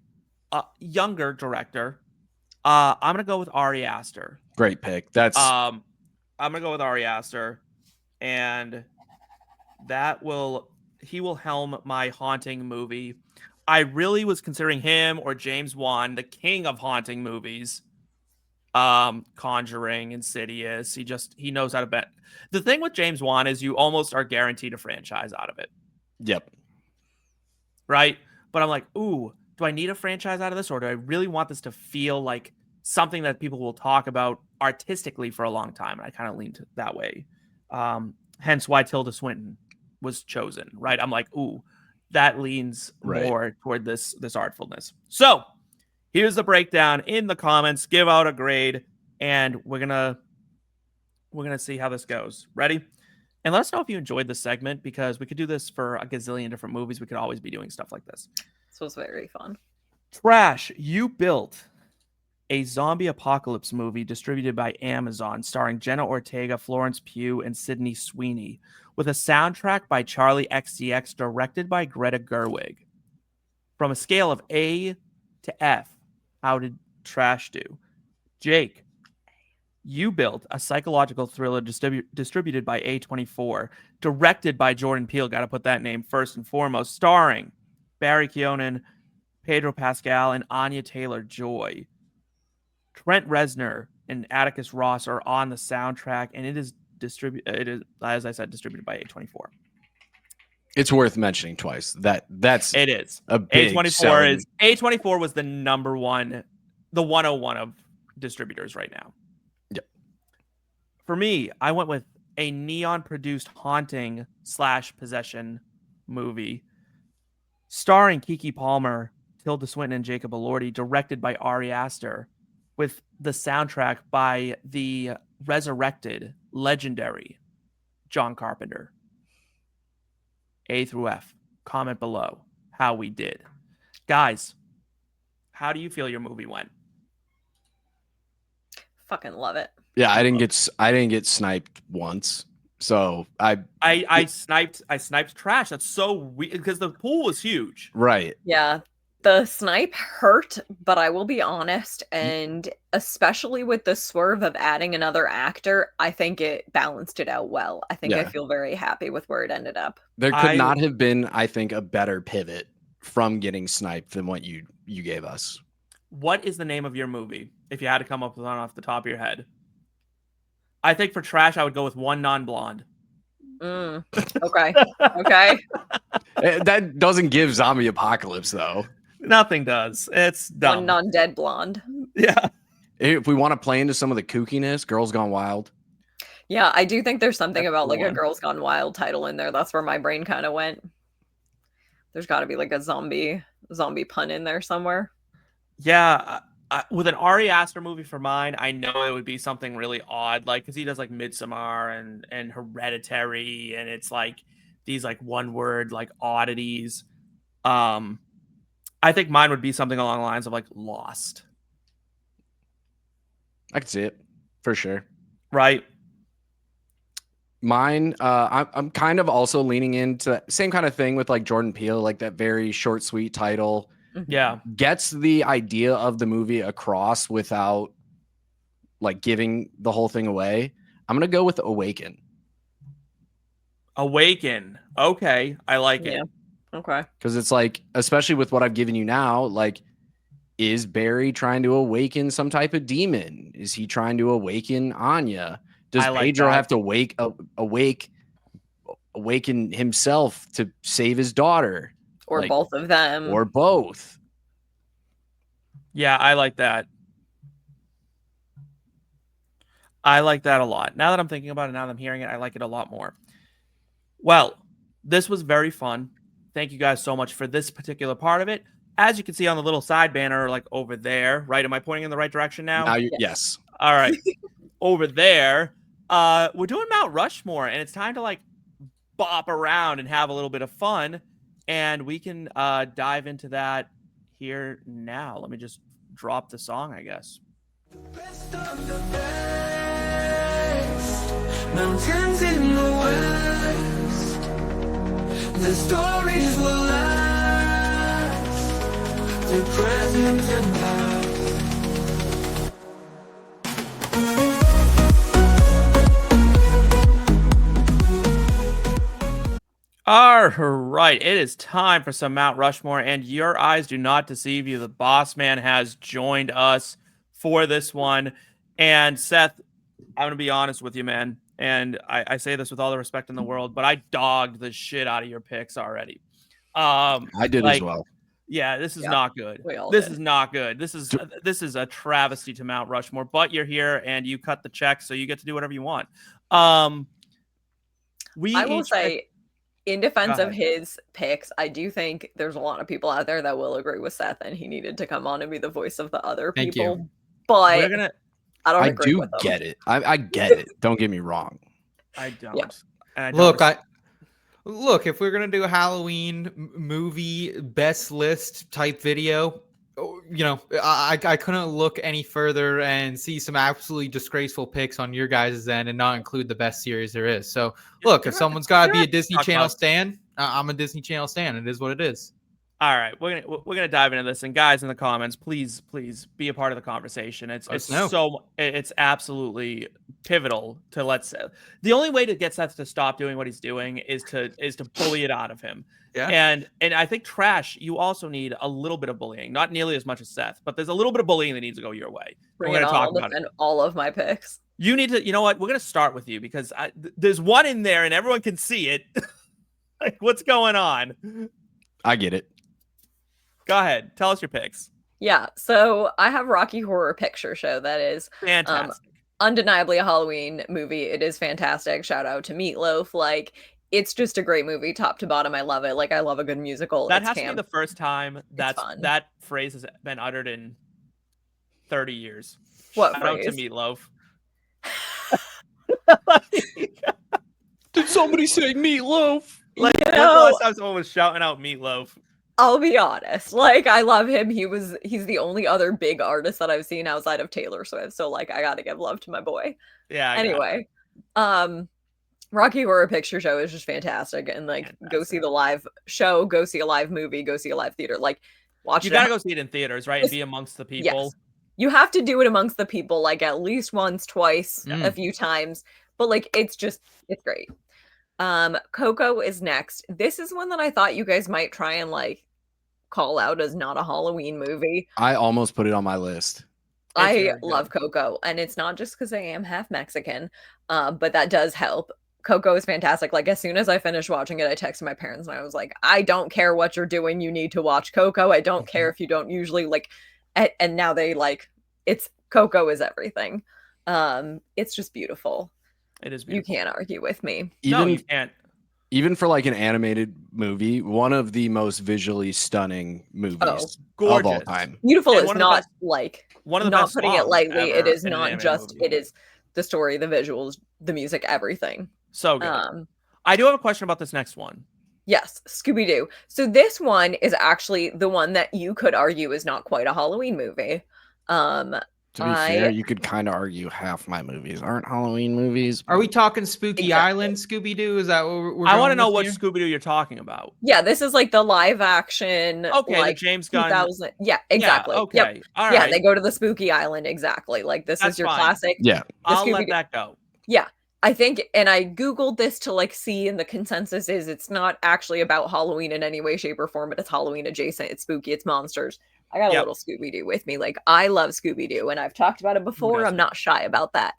younger director. I'm going to go with Ari Aster. Great pick. That's I'm going to go with Ari Aster, and he will helm my haunting movie. I really was considering him or James Wan, the king of haunting movies. Conjuring, Insidious. He knows how to bet. The thing with James Wan is you almost are guaranteed a franchise out of it. Yep. Right? But I'm like, ooh, do I need a franchise out of this, or do I really want this to feel like something that people will talk about artistically for a long time? And I kind of leaned that way. Hence why Tilda Swinton was chosen, right? I'm like, ooh, that leans more toward this artfulness. So here's the breakdown in the comments. Give out a grade, and we're gonna see how this goes. Ready? And let us know if you enjoyed this segment, because we could do this for a gazillion different movies. We could always be doing stuff like this. This was very fun. Trash, you built a zombie apocalypse movie distributed by Amazon, starring Jenna Ortega, Florence Pugh, and Sydney Sweeney, with a soundtrack by Charli XCX, directed by Greta Gerwig. From a scale of A to F, how did Trash do? Jake, you built a psychological thriller distributed by A24, directed by Jordan Peele, got to put that name first and foremost, starring Barry Keoghan, Pedro Pascal, and Anya Taylor-Joy. Trent Reznor and Atticus Ross are on the soundtrack, and it is, as I said, distributed by A24. It's worth mentioning twice. That's it is a big A24 was the number one, the 101 of distributors right now. Yep. For me, I went with a neon-produced haunting / possession movie starring Keke Palmer, Tilda Swinton, and Jacob Elordi, directed by Ari Aster, with the soundtrack by the resurrected, legendary John Carpenter. A through F. Comment below how we did. Guys, how do you feel your movie went? Fucking love it. Yeah, I didn't get sniped once. So I sniped Trash. That's so weird because the pool was huge. Right. Yeah. The snipe hurt, but I will be honest, and especially with the swerve of adding another actor, I think it balanced it out well. I think I feel very happy with where it ended up. There could not have been, I think, a better pivot from getting sniped than what you gave us. What is the name of your movie, if you had to come up with one off the top of your head? I think for Trash, I would go with One Non-Blonde. Okay. Okay. That doesn't give zombie apocalypse, though. Nothing does. It's dumb. One Non-Dead Blonde. Yeah. If we want to play into some of the kookiness, Girls Gone Wild. Yeah, I do think there's something about like a Girls Gone Wild title in there. That's where my brain kind of went. There's got to be like a zombie pun in there somewhere. Yeah. With an Ari Aster movie for mine, I know it would be something really odd, like because he does like Midsommar and Hereditary, and it's like these like one word like oddities. I think mine would be something along the lines of like Lost. I could see it for sure. Right. Mine, I'm kind of also leaning into that same kind of thing with like Jordan Peele, like that very short, sweet title. Yeah. Gets the idea of the movie across without like giving the whole thing away. I'm going to go with Awaken. Awaken. Okay. I like it. Okay. Because it's like, especially with what I've given you now, like, is Barry trying to awaken some type of demon? Is he trying to awaken Anya? Does Pedro have to awaken himself to save his daughter? Or like, both of them. Or both. Yeah, I like that. I like that a lot. Now that I'm thinking about it, now that I'm hearing it, I like it a lot more. Well, this was very fun. Thank you guys so much for this particular part of it. As you can see on the little side banner, like over there, right? Am I pointing in the right direction now? Yes. All right. Over there, we're doing Mount Rushmore, and it's time to like bop around and have a little bit of fun. And we can dive into that here now. Let me just drop the song, I guess. Best of the best, mountains in the west, the stories will last, the present and past. All All right, it is time for some Mount Rushmore, and your eyes do not deceive you. The boss man has joined us for this one. And Seth, I'm going to be honest with you, man. And I say this with all the respect in the world, but I dogged the shit out of your picks already. I did as well. Yeah, this is not good. This is not good. This is a travesty to Mount Rushmore, but you're here and you cut the check, so you get to do whatever you want. I will say, in defense of his picks, I do think there's a lot of people out there that will agree with Seth, and he needed to come on and be the voice of the other people. But I do get it. I get it. Don't get me wrong. I don't. Yeah. And I Look, if we're gonna do a Halloween movie best list type video, you know, I couldn't look any further and see some absolutely disgraceful picks on your guys' end and not include the best series there is. So, look, if someone's got to be a Disney Channel stan, I'm a Disney Channel stan. It is what it is. All right, we're gonna dive into this, and guys in the comments, please be a part of the conversation. It's absolutely pivotal to the only way to get Seth to stop doing what he's doing is to bully it out of him. Yeah. And I think Trash, you also need a little bit of bullying, not nearly as much as Seth, but there's a little bit of bullying that needs to go your way. We're gonna talk about it. All of my picks. You need to, you know what? We're gonna start with you because there's one in there and everyone can see it. Like, what's going on? I get it. Go ahead. Tell us your picks. Yeah. So I have Rocky Horror Picture Show. That is fantastic. Undeniably a Halloween movie. It is fantastic. Shout out to Meatloaf. Like, it's just a great movie, top to bottom. I love it. Like, I love a good musical. That has to be the first time that phrase has been uttered in 30 years. What Shout phrase? out to Meatloaf. Did somebody say Meatloaf? Like, when's the last time someone was shouting out Meatloaf? I'll be honest. Like, I love him. He's the only other big artist that I've seen outside of Taylor Swift. So, like, I gotta give love to my boy. Yeah. Anyway, Rocky Horror Picture Show is just fantastic. And, like, go see the live show, go see a live movie, go see a live theater. Like, watch it. You gotta go see it in theaters, right? And be amongst the people. Yes. You have to do it amongst the people, like, at least once, twice, a few times. But, like, it's great. Coco is next. This is one that I thought you guys might try and, like, call out as not a Halloween movie. I almost put it on my list. I love Coco, and it's not just because I am half Mexican, but that does help. Coco is fantastic. Like, as soon as I finished watching it, I texted my parents and I was like, I don't care what you're doing, you need to watch Coco. I don't care if you don't usually like, and now they like, it's Coco is everything. It's just beautiful. It is beautiful. You can't argue with me. No, you can't. Even for like an animated movie, one of the most visually stunning movies of all time. Beautiful is not like one of the not best putting it lightly. It is in not just movie. It is the story, the visuals, the music, everything. So good. I do have a question about this next one. Yes, Scooby-Doo. So this one is actually the one that you could argue is not quite a Halloween movie. To be fair, you could kind of argue half my movies aren't Halloween movies. Are we talking Spooky Island Scooby-Doo? Is that what we're I want to know what here? Scooby-Doo you're talking about. Yeah, this is like the live action. Okay, like the James Gunn. Yeah, exactly. Yeah, okay. Yep. All right. Yeah, they go to the Spooky Island. Exactly. Like this is your classic. Yeah. I'll let that go. Yeah. I think, and I Googled this to like see, and the consensus is it's not actually about Halloween in any way, shape, or form, but it's Halloween adjacent. It's spooky. It's monsters. I got a little Scooby-Doo with me. Like, I love Scooby-Doo, and I've talked about it before. I'm not shy about that.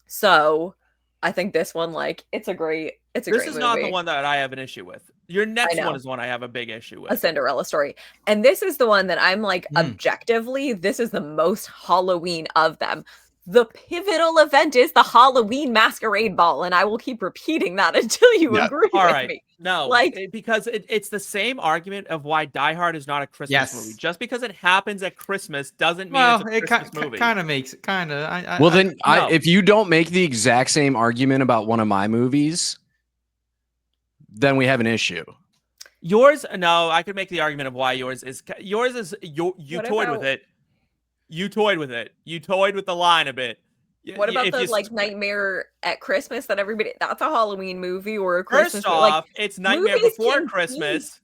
So I think this one, like, it's a great movie. This is not the one that I have an issue with. Your next one is one I have a big issue with. A Cinderella Story. And this is the one that I'm like, objectively, this is the most Halloween of them. The pivotal event is the Halloween Masquerade Ball, and I will keep repeating that until you agree with me. No, like, because it's the same argument of why Die Hard is not a Christmas movie. Just because it happens at Christmas doesn't mean it's a Christmas movie. Kind of makes it kind of. Well, then, if you don't make the exact same argument about one of my movies, then we have an issue. Yours, no, I could make the argument of why yours is you toyed with it. You toyed with it. You toyed with the line a bit. What about the like Nightmare at Christmas that everybody? That's a Halloween movie or a Christmas. First off, like, it's Nightmare Before Christmas.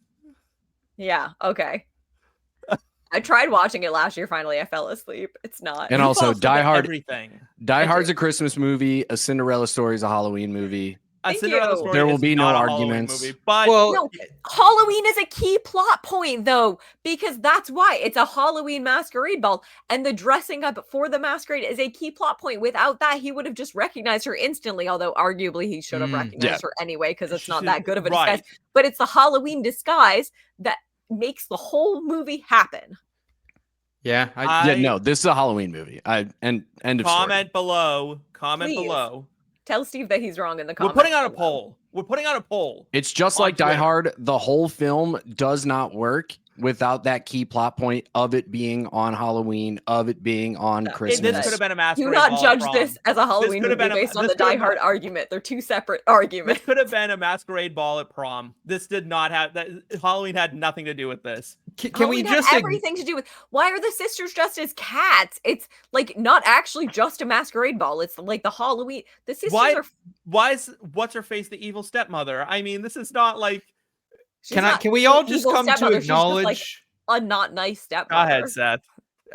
Yeah. Okay. I tried watching it last year. Finally, I fell asleep. It's not. And also, Die Hard. Everything. Die Hard's a Christmas movie. A Cinderella Story is a Halloween movie. A Thank Cinderella you. story There will is be no not a Halloween arguments. movie, but No, Halloween is a key plot point, though, because that's why it's a Halloween masquerade ball, and the dressing up for the masquerade is a key plot point. Without that, he would have just recognized her instantly, although arguably he should have recognized her anyway, because it's not that good of a disguise. Right. But it's the Halloween disguise that makes the whole movie happen. Yeah. No, this is a Halloween movie. End of comment below. Comment Please. below. Tell Steve that he's wrong in the We're comments. putting out a poll. We're putting out a poll. It's just on like Die Twitter. Hard. The whole film does not work without that key plot point of it being on Halloween, of it being on Christmas. This could have been a masquerade. Do not ball judge prom. this as a Halloween movie based on the Die Hard argument. They're two separate arguments. This could have been a masquerade ball at prom. This did not have that. Halloween had nothing to do with this. Can we just have everything to do with why are the sisters dressed as cats? It's like not actually just a masquerade ball. It's like the Halloween. The sisters are. Why is what's her face the evil stepmother? I mean, this is not like. Can we all just come to acknowledge a not nice stepmother? Go ahead, Seth.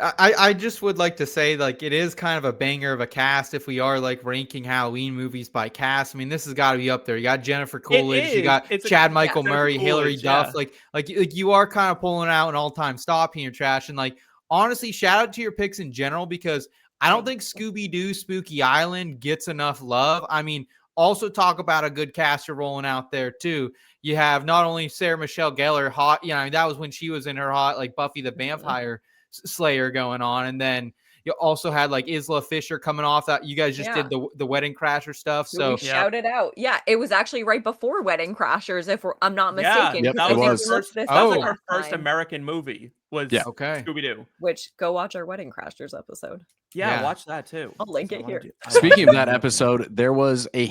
I just would like to say, like, it is kind of a banger of a cast if we are like ranking Halloween movies by cast. I mean, this has got to be up there. You got Jennifer Coolidge, you got Chad Michael Murray, Hilary Duff. Like you are kind of pulling out an all-time stop here, Trash. And like, honestly, shout out to your picks in general, because I don't think Scooby-Doo Spooky Island gets enough love. I mean, also talk about a good cast you're rolling out there too. You have not only Sarah Michelle Gellar, hot, I mean, that was when she was in her hot, like Buffy the Vampire Slayer going on, and then you also had like Isla Fisher coming off that. You guys just did the Wedding Crasher stuff, so we shouted out. Yeah, it was actually right before Wedding Crashers, if I'm not mistaken. That was our first American movie. Was Scooby-Doo. Which go watch our Wedding Crashers episode. Yeah, watch that too. I'll link it here. Speaking of that episode, there was a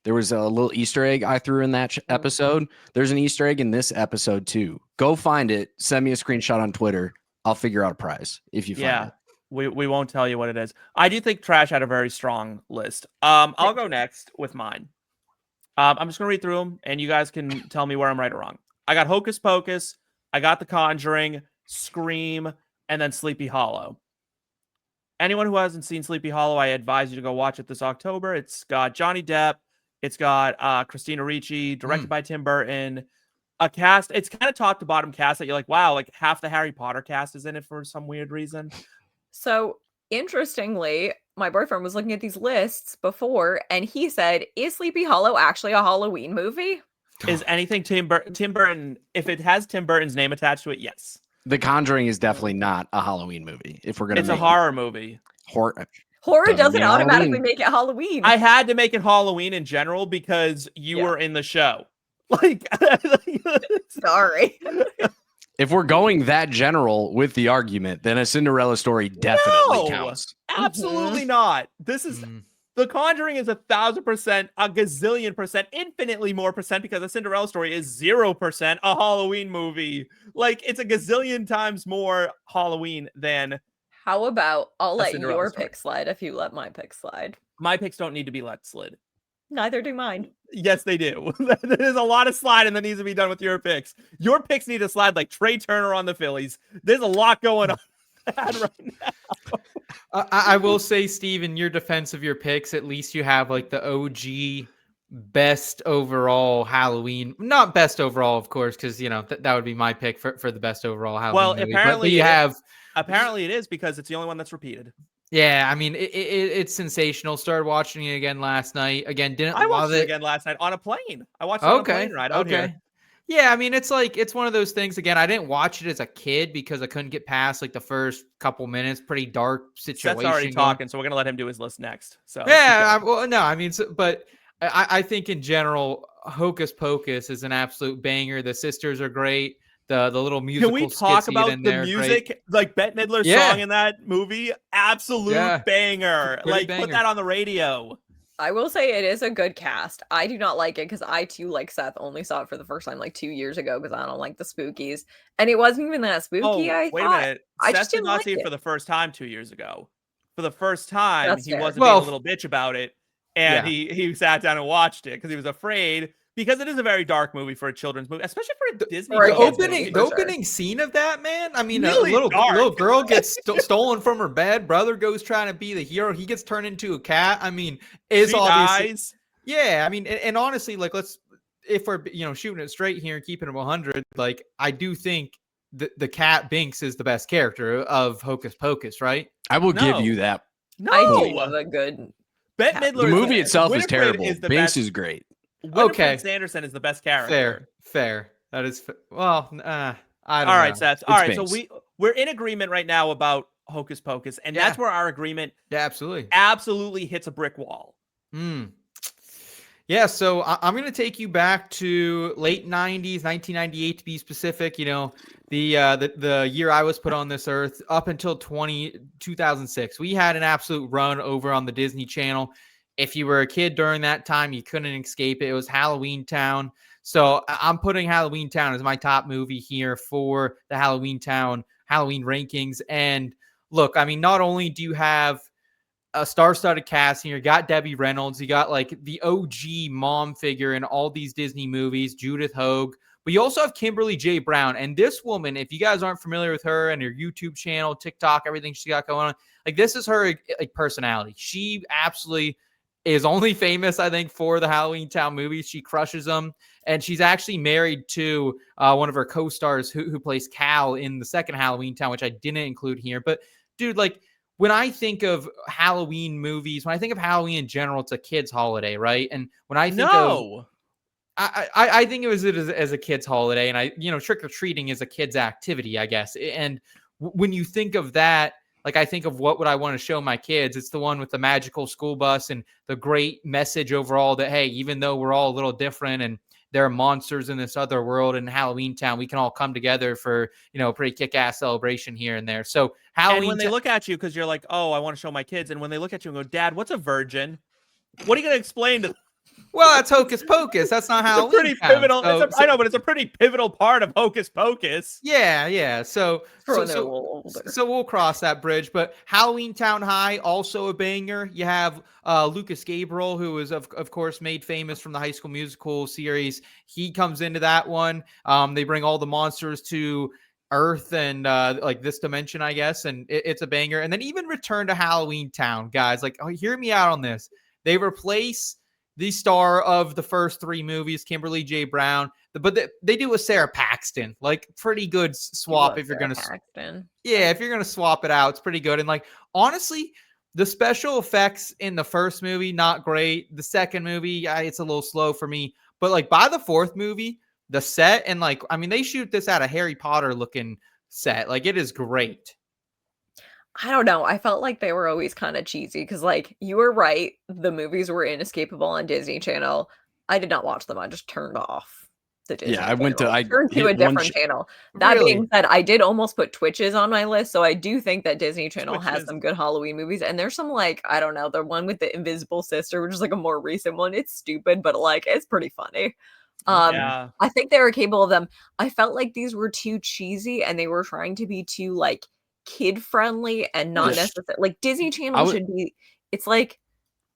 little Easter egg I threw in that episode. There's an Easter egg in this episode too. Go find it. Send me a screenshot on Twitter. I'll figure out a prize if you find it. We won't tell you what it is. I do think Trash had a very strong list. I'll go next with mine. I'm just gonna read through them, and you guys can tell me where I'm right or wrong. I got Hocus Pocus, I got The Conjuring, Scream, and then Sleepy Hollow. Anyone who hasn't seen Sleepy Hollow, I advise you to go watch it this October. It's got Johnny Depp, it's got Christina Ricci, directed by Tim Burton. A cast, it's kind of top to bottom cast that you're like, wow, like half the Harry Potter cast is in it for some weird reason. So interestingly, my boyfriend was looking at these lists before, and he said, "Is Sleepy Hollow actually a Halloween movie?" Is anything Tim Burton? If it has Tim Burton's name attached to it, yes. The Conjuring is definitely not a Halloween movie. If we're gonna, it's a horror movie. Horror doesn't automatically make it Halloween. I had to make it Halloween in general because you were in the show. Like, sorry. If we're going that general with the argument, then a Cinderella story definitely counts. Absolutely not. This is The Conjuring is 1,000%, a gazillion percent, infinitely more percent, because a Cinderella story is 0% a Halloween movie. Like, it's a gazillion times more Halloween than. How about I'll let your pick slide if you let my pick slide? My picks don't need to be let slid. Neither do mine. Yes, they do. There's a lot of sliding that needs to be done with your picks. Your picks need to slide like Trey Turner on the Phillies. There's a lot going on right now. I will say, Steve, in your defense of your picks, at least you have like the OG best overall Halloween. Not best overall, of course, because that would be my pick for the best overall Halloween. Well, movie. apparently but you have. Apparently, it is because it's the only one that's repeated. Yeah, I mean, it's sensational. Started watching it again last night. Again, I watched it again last night on a plane. I watched it on a plane ride out here. Yeah, I mean, it's one of those things. Again, I didn't watch it as a kid because I couldn't get past like the first couple minutes. Pretty dark situation. Seth's already talking, so we're gonna let him do his list next. So yeah, but I think in general, Hocus Pocus is an absolute banger. The sisters are great. The little musical. Can we talk about the music? Great. Like Bette Midler's song in that movie, absolute banger. Like banger. Put that on the radio. I will say it is a good cast. I do not like it because I too, like Seth, only saw it for the first time like 2 years ago because I don't like the spookies, and it wasn't even that spooky. Oh, wait a minute! Seth did not see it for the first time 2 years ago. For the first time, he wasn't being a little bitch about it, and he sat down and watched it because he was afraid. Because it is a very dark movie for a children's movie, especially for a Disney. The opening scene of that, man. I mean, really a little girl gets stolen from her bed. Brother goes trying to be the hero. He gets turned into a cat. I mean, it's obvious. Yeah, I mean, and honestly, like if we're shooting it straight here and keeping it 100, like I do think the cat Binks is the best character of Hocus Pocus, right? I will give No. you that. I do No. love a good. Bette cat. Midler. The is movie itself is Winifred terrible. Is the Binks best. is great. Winifred Okay. Sanderson is the best character. Fair. That is well. I don't All know. right, Seth. All right, Binks. so we're in agreement right now about Hocus Pocus, and that's where our agreement Yeah, absolutely hits a brick wall. Yeah, so I'm going to take you back to late 90s, 1998 to be specific, the year I was put on this earth up until 2006. We had an absolute run over on the Disney Channel. If you were a kid during that time, you couldn't escape it. It was Halloween Town. So I'm putting Halloween Town as my top movie here for the Halloween Town Halloween rankings. And look, I mean, not only do you have a star-studded cast here, you got Debbie Reynolds, you got like the OG mom figure in all these Disney movies, Judith Hogue, but you also have Kimberly J. Brown. And this woman, if you guys aren't familiar with her and her YouTube channel, TikTok, everything she got going on, like this is her like personality. She absolutely is only famous, I think, for the Halloween Town movies. She crushes them. And she's actually married to one of her co-stars who plays Cal in the second Halloween Town, which I didn't include here. But dude, like when I think of Halloween movies, when I think of Halloween in general, it's a kid's holiday, right? And when I think I think it was as a kid's holiday, and trick-or-treating is a kid's activity, I guess. And when you think of that, like I think of what would I want to show my kids? It's the one with the magical school bus and the great message overall that, hey, even though we're all a little different and there are monsters in this other world in Halloween Town, we can all come together for, a pretty kick-ass celebration here and there. So Halloween. And when they look at you, because you're like, oh, I want to show my kids. And when they look at you and go, Dad, what's a virgin? What are you going to explain to? Well, that's Hocus Pocus. That's not Halloween. It's a pretty pivotal. I know, but it's a pretty pivotal part of Hocus Pocus. Yeah. So we'll cross that bridge. But Halloween Town High, also a banger. You have Lucas Gabriel, who is of course made famous from the High School Musical series. He comes into that one. They bring all the monsters to Earth and like this dimension, I guess, and it's a banger. And then even Return to Halloween Town, guys. Like, hear me out on this. They replace the star of the first three movies, Kimberly J. Brown, but they do a Sarah Paxton, like pretty good swap if you're going to. Yeah, if you're going to swap it out, it's pretty good. And like, honestly, the special effects in the first movie, not great. The second movie, it's a little slow for me. But like by the fourth movie, the set and like, I mean, they shoot this at a Harry Potter looking set. Like it is great. I don't know. I felt like they were always kind of cheesy because, like, you were right. The movies were inescapable on Disney Channel. I did not watch them. I just turned off the Disney Channel. I turned to a different channel. That being said, I did almost put Twitches on my list. So I do think that Disney Channel has some good Halloween movies. And there's some, like, I don't know, the one with the invisible sister, which is like a more recent one. It's stupid, but like, it's pretty funny. I think they were capable of them. I felt like these were too cheesy and they were trying to be too, like, kid friendly and not necessarily like Disney Channel should be. It's like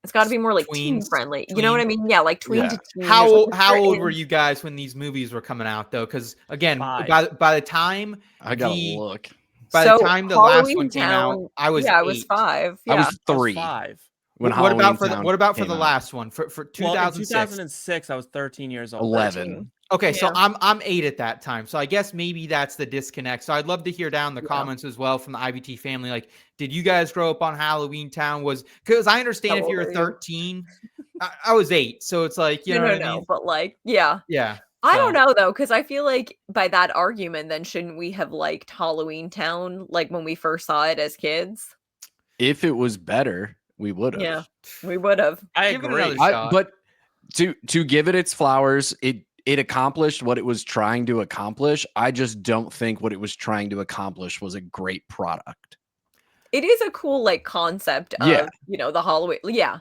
it's got to be more like teen friendly. You know what I mean? Yeah, like tween to teen. How old were you guys when these movies were coming out though? Because again, by the time I gotta look. By the time the last one came out, I was 8. I was 5. Yeah. I was 3. What about for the last one for 2006? Well, in 2006, I was 13 years old. 11. 13. Okay, so I'm 8 at that time. So I guess maybe that's the disconnect. So I'd love to hear down in the comments as well from the IBT family. Like, did you guys grow up on Halloween Town? Because I understand if you're 13, I was 8. So it's like, you know what I mean? But like, yeah. I don't know though, because I feel like by that argument, then shouldn't we have liked Halloween Town like when we first saw it as kids? If it was better, we would have. Yeah, we would have. I agree. But to give it its flowers, it accomplished what it was trying to accomplish. I just don't think what it was trying to accomplish was a great product. It is a cool like concept of the Halloween. Yeah.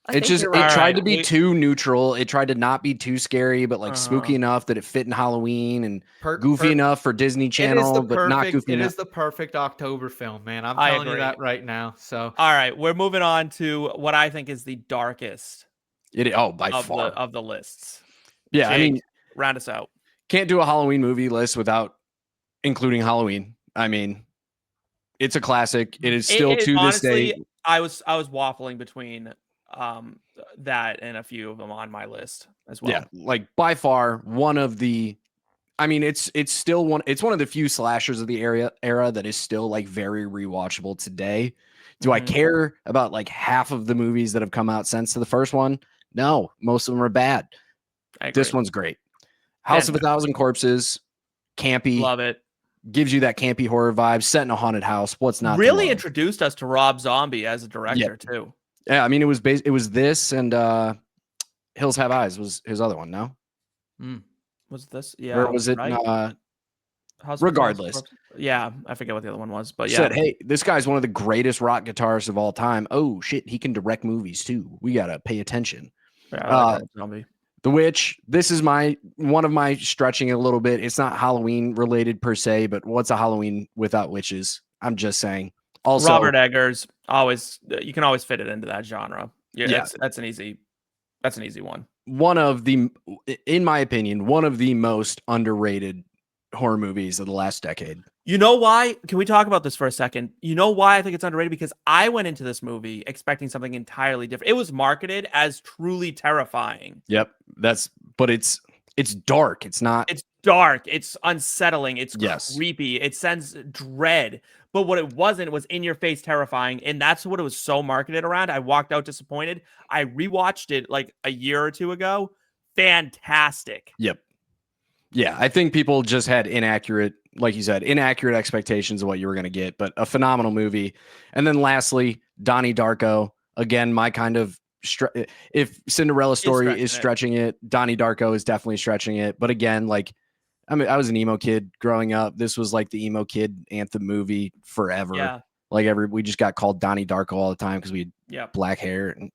It tried to be too neutral. It tried to not be too scary, but like spooky enough that it fit in Halloween and goofy enough for Disney Channel, but not goofy enough. It is the perfect October film, man. I'm telling you that right now. So, all right, we're moving on to what I think is the darkest. By far of the lists. Yeah, Jake, I mean, round us out. Can't do a Halloween movie list without including Halloween. I mean, it's a classic. It is still to this day. I was waffling between that and a few of them on my list as well. Yeah, like by far one of the. I mean, it's still one. It's one of the few slashers of the era that is still like very rewatchable today. Do I care about like half of the movies that have come out since the first one? No, most of them are bad. This one's great. House of a Thousand Corpses, campy. Love it. Gives you that campy horror vibe. Set in a haunted house. What's not really introduced us to Rob Zombie as a director too. Yeah, I mean it was this and Hills Have Eyes was his other one. No. Was this? Yeah. Or was it? Right? Regardless. Yeah, I forget what the other one was, but yeah. Said, hey, this guy's one of the greatest rock guitarists of all time. Oh shit, he can direct movies too. We gotta pay attention. Yeah, The Witch. This is one of my stretching a little bit. It's not Halloween related per se, but what's a Halloween without witches? I'm just saying. Also, Robert Eggers, you can always fit it into that genre. Yeah, that's an easy one. One of the, in my opinion, one of the most underrated horror movies of the last decade. You know why? Can we talk about this for a second? You know why I think it's underrated? Because I went into this movie expecting something entirely different. It was marketed as truly terrifying. Yep. But it's dark. It's not. It's dark. It's unsettling. It's creepy. It sends dread. But what it wasn't was in your face terrifying. And that's what it was so marketed around. I walked out disappointed. I rewatched it like a year or two ago. Fantastic. Yep. Yeah. I think people just had inaccurate expectations of what you were going to get, but a phenomenal movie. And then lastly, Donnie Darko. Again, my kind of, if Cinderella Story is stretching it, Donnie Darko is definitely stretching it. But again, like, I mean, I was an emo kid growing up. This was like the emo kid anthem movie forever. Yeah. Like we just got called Donnie Darko all the time because we had black hair and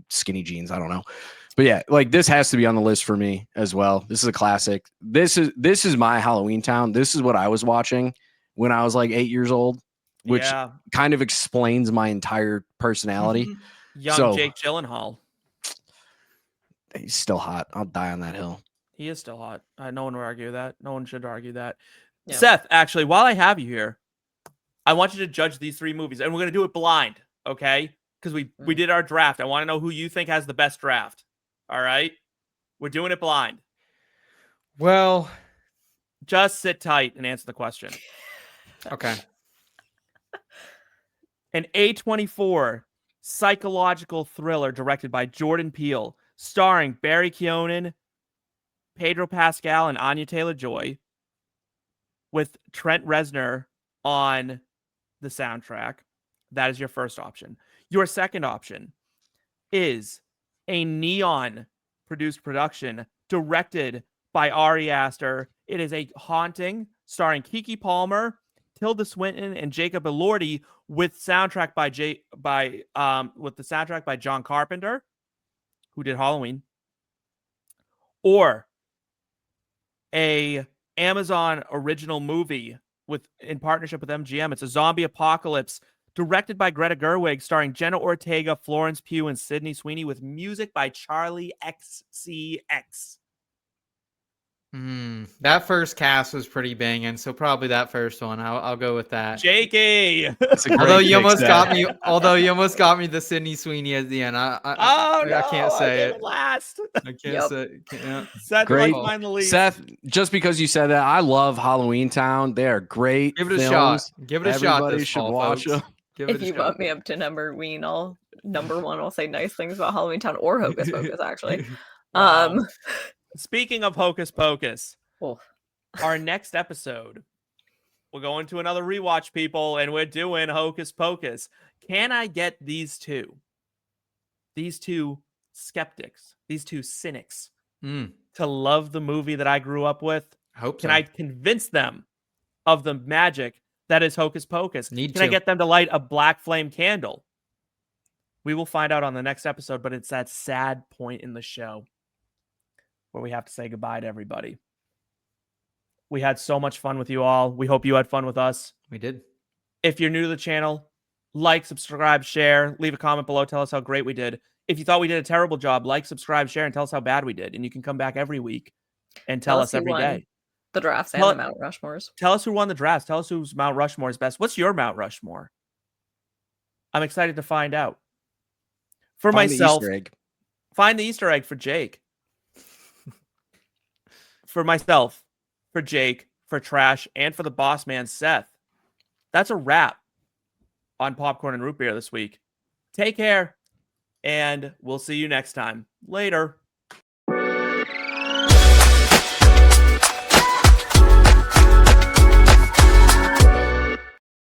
skinny jeans. I don't know. But yeah, like this has to be on the list for me as well. This is a classic. This is my Halloween Town. This is what I was watching when I was like 8 years old, which kind of explains my entire personality. Young Jake Gyllenhaal. He's still hot. I'll die on that hill. He is still hot. No one will argue that. No one should argue that. Yeah. Seth, actually, while I have you here, I want you to judge these three movies, and we're going to do it blind, okay? Because we did our draft. I want to know who you think has the best draft. All right? We're doing it blind. Well, just sit tight and answer the question. Okay. An A24 psychological thriller directed by Jordan Peele, starring Barry Keoghan, Pedro Pascal, and Anya Taylor-Joy, with Trent Reznor on the soundtrack. That is your first option. Your second option is a Neon-produced production directed by Ari Aster. It is a haunting starring Keke Palmer, Tilda Swinton, and Jacob Elordi, with soundtrack with the soundtrack by John Carpenter, who did Halloween. Or a Amazon original movie in partnership with MGM. It's a zombie apocalypse directed by Greta Gerwig, starring Jenna Ortega, Florence Pugh, and Sydney Sweeney, with music by Charli XCX. That first cast was pretty banging, so probably that first one. I'll go with that. Jakey. Although you almost got me the Sydney Sweeney at the end. I can't say it. Last. I can't say it. Yeah. Seth, great. Seth, just because you said that, I love Halloween Town. They are great. Give it films. a shot. Give it a shot. Everybody should watch them. If you bump me up to number one, I'll say nice things about Halloween Town or Hocus Pocus, actually. Speaking of Hocus Pocus, our next episode, we'll go into another rewatch, people, and we're doing Hocus Pocus. Can I get these two skeptics, these two cynics, to love the movie that I grew up with? Hope so. Can I convince them of the magic that is Hocus Pocus? Can I get them to light a black flame candle? We will find out on the next episode, but it's that sad point in the show where we have to say goodbye to everybody. We had so much fun with you all. We hope you had fun with us. We did. If you're new to the channel, like, subscribe, share, leave a comment below. Tell us how great we did. If you thought we did a terrible job, like, subscribe, share, and tell us how bad we did. And you can come back every week and tell us every day. The drafts and the Mount Rushmores. Tell us who won the drafts. Tell us whose Mount Rushmore is best. What's your Mount Rushmore? I'm excited to find out. For Find myself, the Easter egg. find the Easter egg for Jake. For myself, for Jake, for Trash, and for the boss man, Seth. That's a wrap on Popcorn and Root Beer this week. Take care, and we'll see you next time. Later.